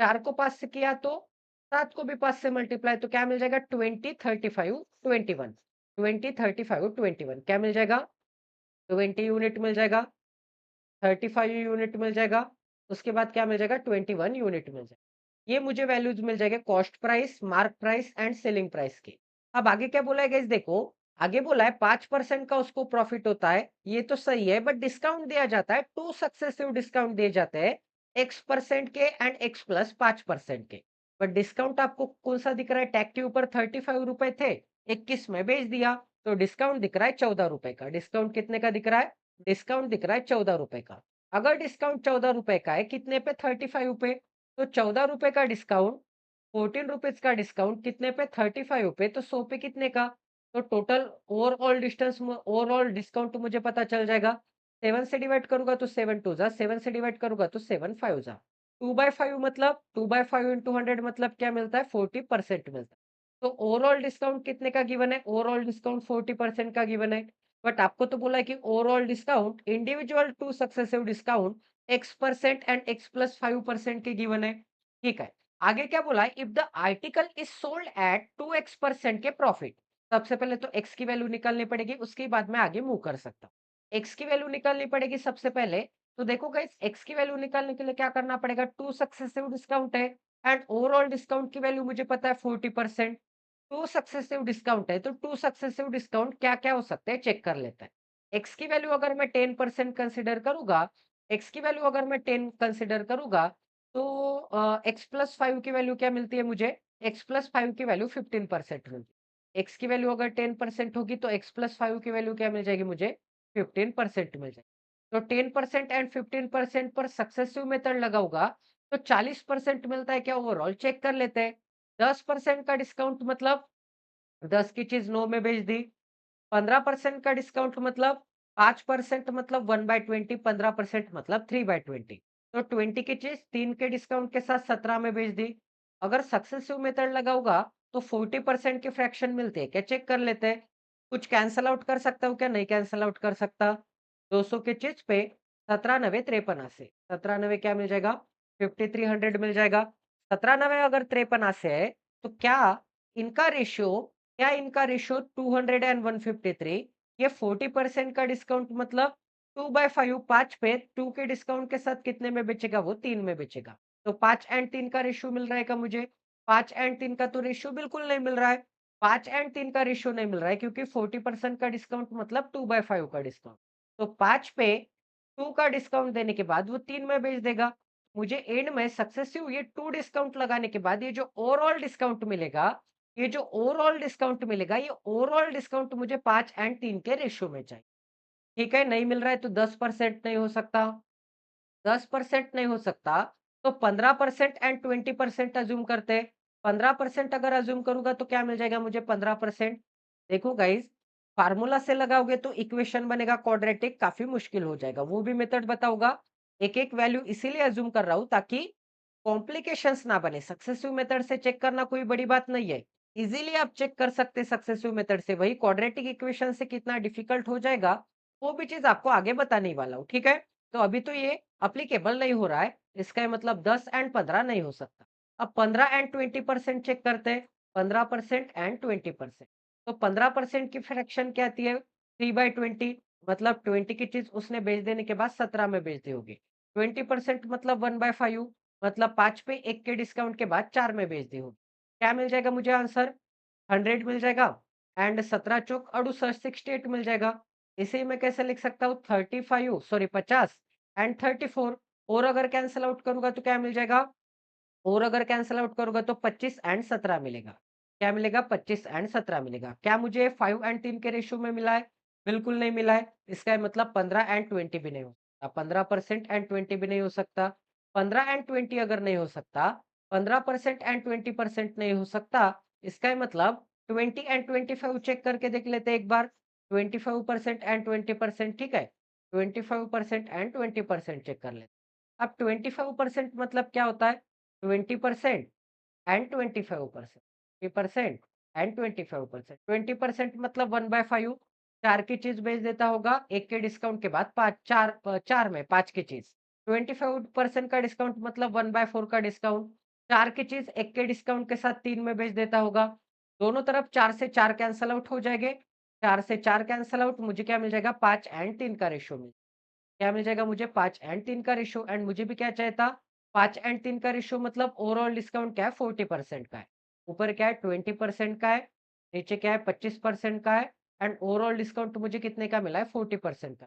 4 को 5 से किया तो 7 को भी 5 से मल्टीप्लाई, तो क्या मिल जाएगा? 20, 35, 21। 20, 35, 21 क्या मिल जाएगा? 20 यूनिट मिल जाएगा, 35 यूनिट मिल जाएगा, उसके बाद क्या मिल जाएगा? 21 यूनिट मिल जाएगा। ये मुझे वैल्यूज मिल जाएंगे cost price, mark price and selling price के। अब आगे क्या बोला है गाइस? देखो, आगे बोला है 5% का उसको प्रॉफिट होता है, ये तो सही है, बट डिस्काउंट दिया जाता है, 2 सक्सेसिव डिस्काउंट दिए जाते हैं, X% के एंड X प्लस 5% के। बट डिस्काउंट आपको कौन सा दिख रहा है? टैग के ऊपर 35 रुपए थे, 21 में बेच दिया, तो डिस्काउंट दिख रहा है 14 रुपए का। डिस्काउंट कितने का दिख रहा है? डिस्काउंट दिख रहा है 14 रुपए का। अगर डिस्काउंट 14 रुपए का है, कितने पे? 35 पे, तो 14 रुपए का डिस्काउंट, 14 रुपीज का डिस्काउंट कितने पे? 35 पे, तो 100 पे कितने का? तो टोटल ओवरऑल डिस्काउंट मुझे पता चल जाएगा। 7 से डिवाइड करूंगा तो 7 टू जा, 7 से डिवाइड करूंगा तो 7 5 जा। 2/5 मतलब 2/5 इंटू 100 मतलब क्या मिलता है? 40% मिलता है। तो ओवरऑल डिस्काउंट कितने का गिवन है? ओवरऑल डिस्काउंट 40% का गिवन है। बट आपको तो बोला है कि overall discount individual two successive discount X% and X plus 5% के गिवन है, ठीक है? आगे क्या बोला है? If the article is sold at 2x% के प्रॉफिट। सबसे पहले तो x की वैल्यू निकालनी पड़ेगी, उसके बाद मैं आगे मूव कर सकता हूँ। x की वैल्यू निकालनी पड़ेगी सबसे पहले। तो देखो गाइस, x की वैल्यू निकालने के लिए क्या करना पड़ेगा? 2 सक्सेसिव डिस्काउंट है एंड ओवरऑल डिस्काउंट की वैल्यू मुझे पता है 40%। 2 सक्सेसिव डिस्काउंट है, तो 2 सक्सेसिव डिस्काउंट क्या-क्या हो सकते हैं चेक कर लेते हैं। x की वैल्यू अगर मैं 10% कंसीडर करूँगा, x की वैल्यू अगर मैं 10 कंसीडर करूँगा, तो x प्लस 5 की वैल्यू क्या मिलती है मुझे? x प्लस 5 की वैल्यू 15% मिलती है। x की वैल्यू अगर 10% होगी, तो x प्लस 5 की वैल्यू क्या मिल जाएगी मुझे? 15% मिल जाएगी। तो 10% एंड 15% पर सक्सेसिव मेथड लगाऊँगा, तो 40% मिलता है क्या ओवरऑल? चेक कर लेते हैं। 10% का डिस्काउंट मतलब 10 की चीज़ 9 में बेच दी। 15% का डिस्काउंट मतलब 5% मतलब 1/20, 15% मतलब 3/20। तो 20 की चीज़ 3 के डिस्काउंट के साथ 17 में बेच दी। अगर सक्सेसिव मेथड लगाऊँगा, तो 40% की फ्रैक्शन मिलती है क्या? चेक कर लेते हैं। कुछ कैंसल आउट कर सकता हूँ क्या? नहीं कैंसल आउट कर सकता। 200 की चीज़ पे 17 9 53 से 17 9 क्या मिल जाएगा? 5300 मिल जाएगा। 17 9 अगर 53 से है, तो इनका रेशियो इनका रेशियो 200 एंड 153, ये 40% का डिस्काउंट मतलब 2/5, 5 पे 2 के डिस्काउंट के साथ कितने में बेचेगा? वो 3 में बेचेगा। तो 5 एंड 3 का रेशियो मिल रहा है क्या मुझे? 5 एंड 3 का तो रेशियो बिल्कुल नहीं मिल रहा है। 5 एंड 3 का रेशियो नहीं मिल रहा है, क्योंकि 40% का डिस्काउंट मतलब 2/5 का डिस्काउंट। तो 5 पे 2 का डिस्काउंट देने के बाद वो 3 में बेच देगा। मुझे एंड में सक्सेसिव ये 2 डिस्काउंट लगाने के बाद ये जो ओवरऑल डिस्काउंट मिलेगा, ये ओवरऑल डिस्काउंट मुझे 5 एंड 3 के रेशियो में चाहिए। ठीक है, नहीं मिल रहा है तो 10% नहीं हो सकता, 10% नहीं हो सकता, तो 15% एंड 20% अज़्यूम करते हैं। 15% अगर अज़्यूम करूँगा तो क्या मिल जाएगा मुझे? 15%। देखो गाइस, फार्मूला से लगाओगे तो इक्वेशन बनेगा क्वाड्रेटिक, काफ़ी मुश्किल हो जाएगा। वो भी मेथड बताऊँगा। एक-एक वैल्यू इसीलिए अज़्यूम कर रहा हूँ ताकि कॉम्प्लिकेशंस ना बने। सक्सेसिव मेथड से चेक करना कोई बड़ी बात नहीं है। इज़िली आप चेक कर सकते हैं सक्सेसिव मेथड से। वही क्वाड्रेटिक इक्वेशन से कितना डिफिकल्ट हो जाएगा, वो भी चीज़ आपको आगे बताने ही वाला हूँ, ठीक है? तो अभी तो ये एप्लीकेबल नहीं हो रहा है, इसका ये मतलब 10 एंड 15 नहीं हो सकता। अब 15 एंड 20% चेक करते हैं, 15% एंड 20%। तो 15% की फ्रैक्शन क्या आती है? 3/20, मतलब 20 की चीज़ उसने बेच देने के बाद 17 में बेच दी होगी। 20% मतलब 1/5, मतलब 5 पे 1 के डिस्काउंट के बाद 4 में बेच दी होगी। क्या मिल जाएगा मुझे आंसर? 100 मिल जाएगा एंड 17 चौक 68, 68 मिल जाएगा। इसे मैं कैसे लिख सकता हूँ? 50 एंड 34। और अगर कैंसल आउट करूँगा तो क्या मिल जाएगा? और अगर कैंसल आउट करूँगा तो 25 एंड 17 मिलेगा। क्या मिलेगा? 25 एंड 17 मिलेगा। क्या मुझे 5 एंड 3 के रेशियो में मिला है? बिल्कुल नहीं मिला है। इसका मतलब 15 एंड 20 भी नहीं हो सकता। 15% एंड 20 भी नहीं हो सकता। 15 एंड 20 अगर नहीं हो सकता, 15% एंड 20% नहीं हो सकता, इसका मतलब 20 एंड 25 चेक करके देख लेते हैं एक बार। 25% एंड 20%, ठीक है? 25% एंड 20% चेक कर लेते हैं। अब 25% मतलब क्या होता है? 20% एंड 25%, 20% एंड 25%। 20% मतलब 1/5, 4 की चीज़ बेच देता होगा 1 के डिस्काउंट के बाद 5, 4 में 5 की चीज़। 25% का डिस्काउंट मतलब 1/4 का डिस्काउंट, 4 की चीज़ 1 के डिस्काउंट के साथ 3 में बेच देता होगा। दोनों तरफ 4 से 4 कैंसल आउट हो जाएँगे। 4 से 4 कैंसल आउट, मुझे क्या मिल जाएगा? 5 एंड 3 का रेशियो मिल क्या मिल जाएगा मुझे? 5 एंड 3 का रेशियो, एंड मुझे भी क्या चाहिए था? 5 एंड 3 का रेशियो, मतलब ओवरऑल डिस्काउंट क्या है? 40% का है। ऊपर क्या है? 20% का है, नीचे क्या है? 25% का है, एंड ओवरऑल डिस्काउंट मुझे कितने का मिला है? 40% का।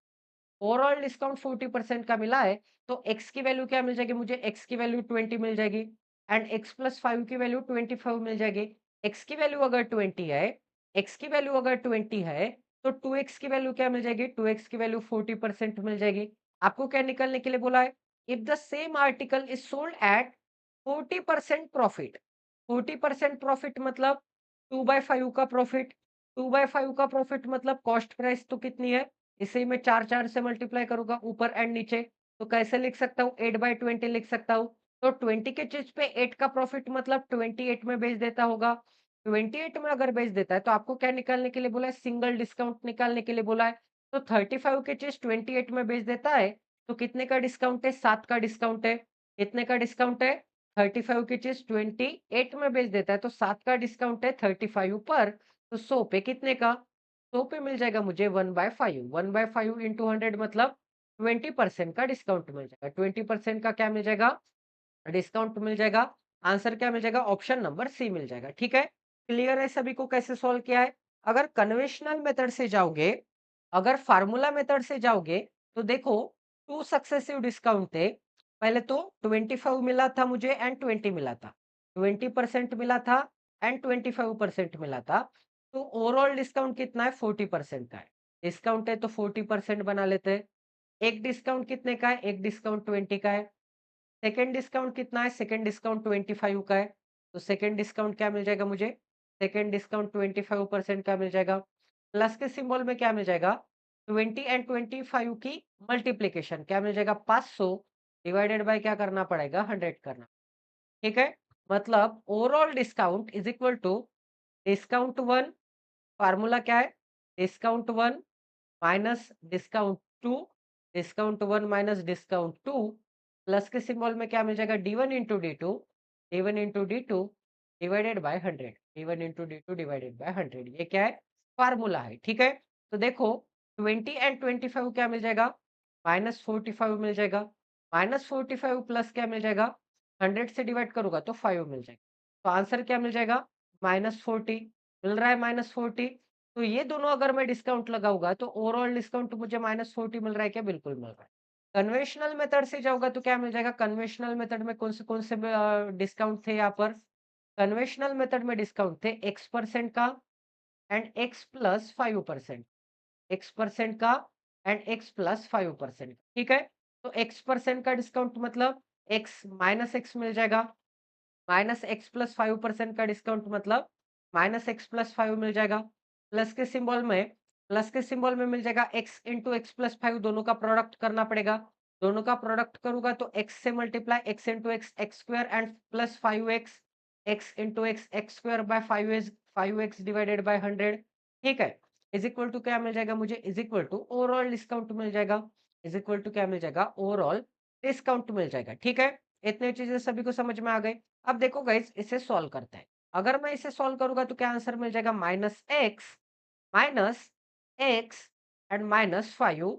ओवरऑल डिस्काउंट 40% का मिला है, तो एक्स की वैल्यू क्या मिल जाएगी मुझे? एक्स की वैल्यू 20 मिल जाएगी एंड एक्स प्लस 5 की वैल्यू 25 मिल जाएगी। एक्स की वैल्यू अगर 20 है, एक्स की वैल्यू अगर 20 है, तो 2x की वैल्यू क्या मिल जाएगी? 2x की वैल्यू 40% मिल जाएगी। आपको क्या निकालने के लिए बोला है? If the same article is sold at 40% profit. 40% profit मतलब 2/5 का प्रॉफिट। 2/5 का प्रॉफिट मतलब कॉस्ट प्राइस तो कितनी है? इसे मैं 4-4 से मल्टीप्लाई करूँगा ऊपर एंड नीचे, तो कैसे लिख सकता हूँ? 8/20 लिख सकता हूँ। तो 20 के चीज़ पे 8 का प्रॉफिट मतलब 28 में बेच देता होगा। 28 में अगर बेच देता है, तो आपको क्या निकालने के लिए बोला है? सिंगल डिस्काउंट निकालने के लिए बोला है। तो 35 की चीज़ 28 में बेच देता है, तो कितने का डिस्काउंट है? 7 का डिस्काउंट है। कितने का डिस्काउंट है? 35 की चीज़ 28 में बेच देता है, तो 7 का डिस्काउंट है 35 पर, तो 100 पे कितने का? 100 पे मिल जाएगा मुझे 1/5। 1/5 इंटू 100 मतलब 20% का डिस्काउंट मिल जाएगा। 20% का क्या मिल जाएगा? डिस्काउंट मिल जाएगा। आंसर क्या मिल जाएगा? ऑप्शन नंबर सी मिल जाएगा। ठीक है? क्लियर है सभी को कैसे सॉल्व किया है? अगर कन्वेंशनल मेथड से जाओगे, अगर फार्मूला मेथड से जाओगे, तो देखो 2 सक्सेसिव डिस्काउंट थे। पहले तो 25 मिला था मुझे एंड 20 मिला था। 20% मिला था एंड 25% मिला था। तो ओवरऑल डिस्काउंट कितना है? 40% का है। डिस्काउंट है तो 40% बना लेते हैं। एक डिस्काउंट कितने का है? एक डिस्काउंट 20 का है। सेकंड डिस्काउंट कितना है? सेकंड डिस्काउंट 25 का है। तो सेकंड डिस्काउंट क्या मिल जाएगा मुझे? सेकंड डिस्काउंट 25% का मिल जाएगा। प्लस के सिंबल में क्या मिल जाएगा? 20 एंड 25 की मल्टीप्लिकेशन क्या मिल जाएगा? 500 डिवाइडेड बाय क्या करना पड़ेगा? 100 करना। ठीक है? मतलब overall discount is equal to discount 1, formula क्या है? Discount 1 minus discount 2, discount 1 minus discount 2, plus के सिंबल में क्या मिल जाएगा? D1 into D2, D1 into D2 divided by 100, D1 into D2 divided by 100। ये क्या है? फार्मूला है। ठीक है? तो देखो 20 एंड 25 क्या मिल जाएगा? -45 मिल जाएगा। -45 प्लस क्या मिल जाएगा? 100 से डिवाइड करूँगा तो 5 मिल जाएगा। तो आंसर क्या मिल जाएगा? -40 मिल रहा है, -40। तो ये दोनों अगर मैं डिस्काउंट लगाऊँगा, तो ओवरऑल डिस्काउंट मुझे -40 मिल रहा है क्या? बिल्कुल मिल रहा है। कन्वेंशनल मेथड से जाऊँगा तो क्या मिल जाएगा? कन्वेंशनल मेथड में कौन से डिस्काउंट थे यहाँ पर? कन्वेंशनल मेथड में डिस्काउंट थे X% का एंड X प्लस 5%। X% का एंड X प्लस 5%। ठीक है? तो X% का डिस्काउंट मतलब X माइनस X मिल जाएगा। माइनस एक्स प्लस 5% का डिस्काउंट मतलब माइनस एक्स प्लस 5 मिल जाएगा। प्लस के सिंबल में मिल जाएगा एक्स इंटू एक्स प्लस 5, दोनों का प्रोडक्ट करना पड़ेगा। दोनों का प्रोडक्ट करूंगा तो एक्स से multiply, x into x x square and plus 5x, x into x x square by 5x divided by 100। ठीक है? इज इक्वल टू क्या मिल जाएगा मुझे? Is equal to overall discount मिल जाएगा। इज इक्वल टू क्या मिल जाएगा, ओवरऑल डिस्काउंट मिल जाएगा। ठीक है, इतने चीजें सभी को समझ में आ गई। अब देखो गाइस, इसे सॉल्व करते हैं। अगर मैं इसे सॉल्व करूंगा तो क्या आंसर मिल जाएगा, माइनस एक्स एंड -5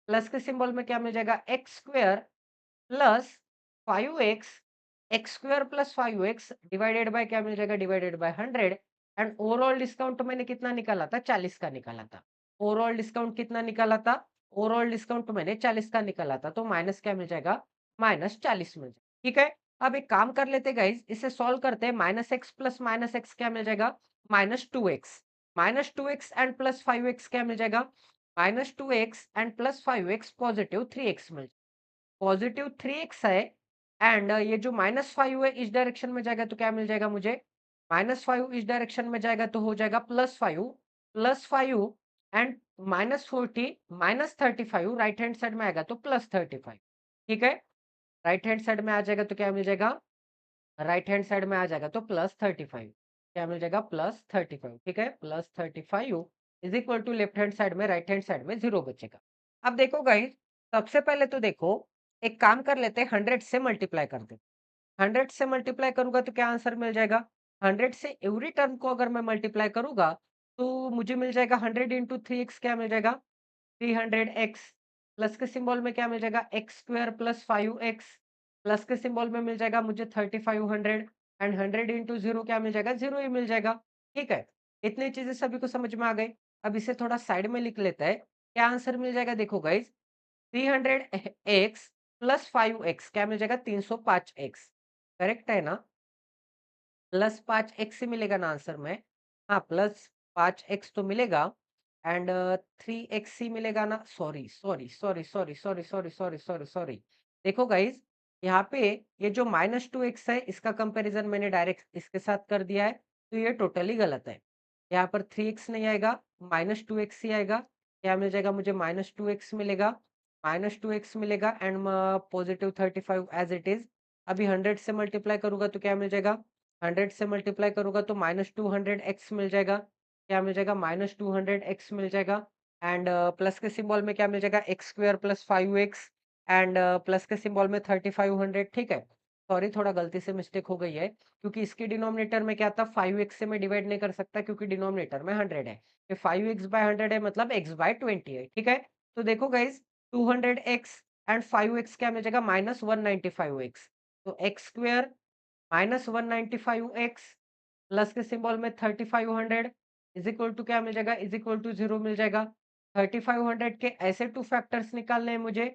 प्लस के सिंबल में क्या मिल जाएगा, x square plus 5x, x square plus 5x divided by क्या मिल जाएगा, divided by 100। And overall discount मैंने कितना निकाला था, 40 का निकाला था। ओवरऑल डिस्काउंट कितना निकाला था, ओवरऑल डिस्काउंट मैंने 40 का निकाला था, तो माइनस क्या मिल जाएगा, -40 मिल जाएगा। ठीक है, अब एक काम कर लेते गाइस, इसे सॉल्व करते हैं। -x प्लस -x क्या मिल जाएगा, -2x, -2x एंड +5x क्या मिल जाएगा, -2x and +5x positive 3x mill, positive 3x है। एंड ये जो -5 है इस डायरेक्शन में जाएगा तो क्या मिल जाएगा मुझे, -5 इस डायरेक्शन में जाएगा तो हो जाएगा +5 एंड -40 -35 राइट हैंड साइड में आएगा तो +35। ठीक है, राइट हैंड साइड में आ जाएगा तो क्या मिल जाएगा, राइट हैंड साइड में आ जाएगा तो +35, क्या मिल जाएगा, +35। ठीक है, +35 is equal to left hand side में, राइट हैंड साइड में 0 बचेगा। अब देखो गाइस, सबसे पहले तो देखो, एक काम कर लेते हैं, 100 से मल्टीप्लाई कर दे। 100 से मल्टीप्लाई करूंगा तो क्या आंसर मिल जाएगा, 100 से एवरी टर्म को अगर मैं मल्टीप्लाई करूंगा तो मुझे मिल जाएगा 100 इंटू 3x क्या मिल जाएगा, 300x प्लस के सिंबल में क्या मिल जाएगा, x square plus 5x plus के सिंबल में मिल जाएगा मुझे 3500। एंड 100 इंटू 0 क्या मिल जाएगा, 0 ही मिल जाएगा। ठीक है, इतनी चीजें सभी को समझ में आ गई। अब इसे थोड़ा साइड में लिख लेते हैं, क्या आंसर मिल जाएगा, देखो गाइज, 300x प्लस 5x क्या मिल जाएगा, 305x। करेक्ट है ना, +5x ही मिलेगा ना आंसर में। हाँ, +5x तो मिलेगा। एंड 3x ही मिलेगा ना, sorry sorry sorry sorry sorry sorry sorry sorry sorry. देखो गाइज, यहाँ पे ये जो -2x है इसका कंपैरिजन मैंने डायरेक्ट इसके साथ कर दिया है, तो ये टोटली गलत है। यहाँ पर 3x नहीं आएगा, -2x ही आएगा। क्या मिल जाएगा मुझे, -2x मिलेगा, -2x मिलेगा एंड +35 एज इट इज। अभी 100 से मल्टीप्लाई करूंगा तो क्या मिल जाएगा, 100 से मल्टीप्लाई करूँगा तो -200x मिल जाएगा। क्या मिल जाएगा, -200x मिल जाएगा। एंड प्लस के सिंबल में क्या मिल जाएगा, x square plus 5x and plus के सिंबल में 3500। ठीक है, सॉरी थोड़ा गलती से मिस्टेक हो गई है, क्योंकि इसके डिनोमिनेटर में क्या था, 5x से मैं डिवाइड नहीं कर सकता क्योंकि डिनोमिनेटर में 100 है। ये 5x/100 है मतलब x/20 है। ठीक है, तो देखो गाइज, 200x एंड 5x क्या मिल जाएगा, -195x। तो एक्स स्क्वायर -195x प्लस के सिंबल में 3500 इज इक्वल टू क्या मिल जाएगा, इज इक्वल टू 0 मिल जाएगा। 3500 के ऐसे टू फैक्टर्स निकालने हैं मुझे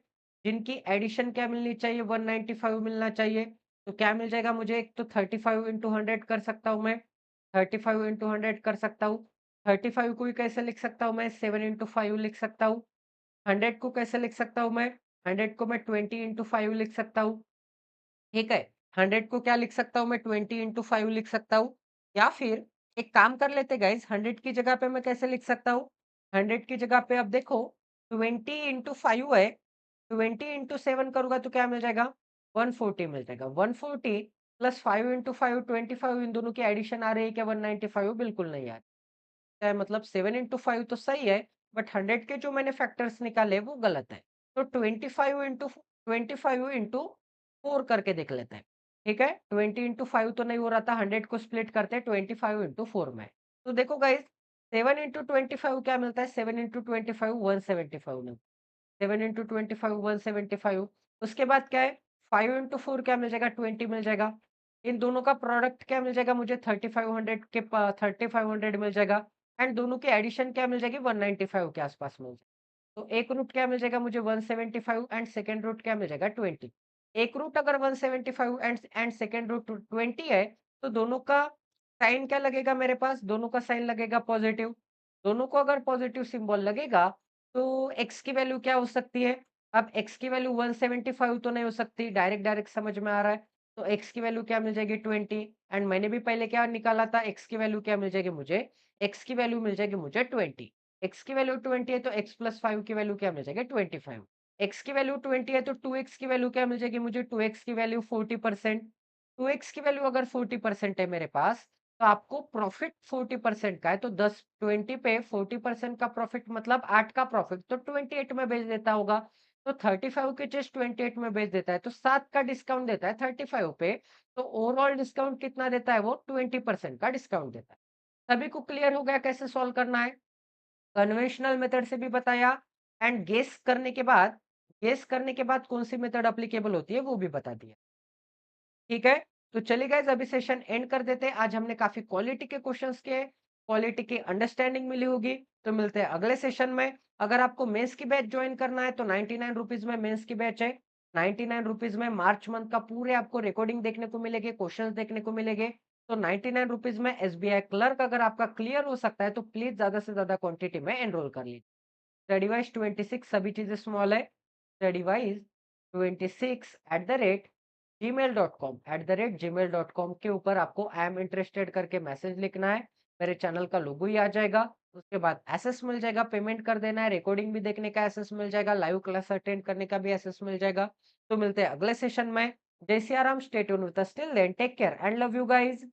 जिनकी एडिशन क्या मिलनी चाहिए, 195 मिलना चाहिए। तो क्या मिल जाएगा मुझे, एक तो 35 इंटू 100 कर सकता हूँ मैं, 35 इंटू 100 कर सकता हूँ। 35 को ही कैसे लिख सकता हूँ मैं, 7 इंटू 5 लिख सकता हूँ। 100 को कैसे लिख सकता हूँ मैं, 100 को मैं 20 इंटू 5 लिख सकता हूँ। ठीक है, 100 को क्या लिख सकता हूँ मैं, 20 इंटू 5 लिख सकता हूँ। या फिर एक काम कर लेते गाइस, 100 की जगह पे मैं कैसे लिख सकता हूँ, 100 की जगह पे अब देखो, 20 इंटू 5 है, 20 इंटू 7 करूंगा तो क्या मिल जाएगा, 140 मिल जाएगा। 140 प्लस 5 इंटू 5 25, इन दोनों की एडिशन आ रही है क्या, 195, बिल्कुल नहीं आ रही है। मतलब 7 इंटू 5 तो सही है, बट 100 के जो मैंने फैक्टर्स निकाले वो गलत है। तो 25 इंटू 4 करके देख लेते हैं। ठीक है, 20 इंटू 5 तो नहीं हो रहा था, 100 को स्प्लिट करते हैं 25 इंटू 4 में। तो देखो गाइज, 7 इंटू 25 क्या मिलता है, 7 इंटू 25 175 मिलता है। 7 इंटू 25 175। उसके बाद क्या है, 5 इंटू 4 क्या मिल जाएगा, 20 मिल जाएगा। इन दोनों का प्रोडक्ट क्या मिल जाएगा मुझे, 3500 के 3500 मिल जाएगा। एंड दोनों की एडिशन क्या मिल जाएगी, 195 के आसपास मिल जाएगी। तो एक रूट क्या मिल जाएगा मुझे, 175 एंड सेकंड रूट क्या मिल जाएगा, 20। एक रूट अगर 175 एंड सेकंड रूट 20 है, तो दोनों का साइन क्या लगेगा मेरे पास, दोनों का साइन लगेगा पॉजिटिव। दोनों को अगर पॉजिटिव सिंबल लगेगा तो एक्स की वैल्यू क्या हो सकती है, अब एक्स की वैल्यू 175 तो नहीं हो सकती, डायरेक्ट डायरेक्ट समझ में आ रहा है। तो एक्स की वैल्यू क्या मिल जाएगी, 20। एंड मैंने भी पहले क्या निकाला था, एक्स की वैल्यू क्या मिल जाएगी मुझे, एक्स की वैल्यू मिल जाएगी मुझे 20। एक्स की वैल्यू 20 है तो एक्स प्लस 5 की वैल्यू क्या मिल जाएगी, 25। एक्स की वैल्यू 20 है तो 2x की वैल्यू क्या मिल जाएगी मुझे, 2x की वैल्यू 40%। 2x की वैल्यू अगर 40% है मेरे पास, तो आपको प्रॉफिट 40% का है, तो 10 20 पे 40% का प्रॉफिट मतलब 8 का प्रॉफिट तो 28 में बेच देता होगा। तो 35 की चीज़ 28 में बेच देता है, तो 7 का डिस्काउंट देता है 35 पे, तो ओवरऑल डिस्काउंट कितना देता है वो? 20% का डिस्काउंट देता है। सभी को क्लियर हो गया कैसे सॉल्व करना है? कन्वेंशनल मेथड से भी बताया एंड गेस करने के बाद कौन-सी मेथड एप्लीकेबल होती है वो भी बता दिया। ठीक है? तो चलिए गाइज़ अभी सेशन एंड कर देते हैं। आज हमने काफ़ी क्वालिटी के क्वेश्चंस किए, क्वालिटी की अंडरस्टैंडिंग मिली होगी। तो मिलते हैं अगले सेशन में। अगर आपको मेंस की बैच जॉइन करना है तो 99 रुपीज़ में मेंस की बैच है। 99 रुपीज़ में मार्च मंथ का पूरे आपको रिकॉर्डिंग देखने को मिलेंगे, क्वेश्चंस देखने को मिलेंगे। तो 99 रुपीज़ में एसबीआई क्लर्क अगर आपका क्लियर हो सकता है तो प्लीज़ ज़्यादा से ज़्यादा क्वांटिटी में एनरोल कर लीजिए। स्टडी वाइज़ 26 सभी चीज़ें स्मॉल है। Study wise 26 at the rate gmail.com @gmail.com के ऊपर आपको आई एम इंटरेस्टेड करके मैसेज लिखना है। मेरे चैनल का लोगो ही आ जाएगा। उसके बाद एसेस मिल जाएगा, पेमेंट कर देना है, रिकॉर्डिंग भी देखने का एसेस मिल जाएगा, लाइव क्लास अटेंड करने का भी एसेस मिल जाएगा। तो मिलते हैं अगले सेशन में। जय Siya Ram, stay tuned with us till then take care and love you guys.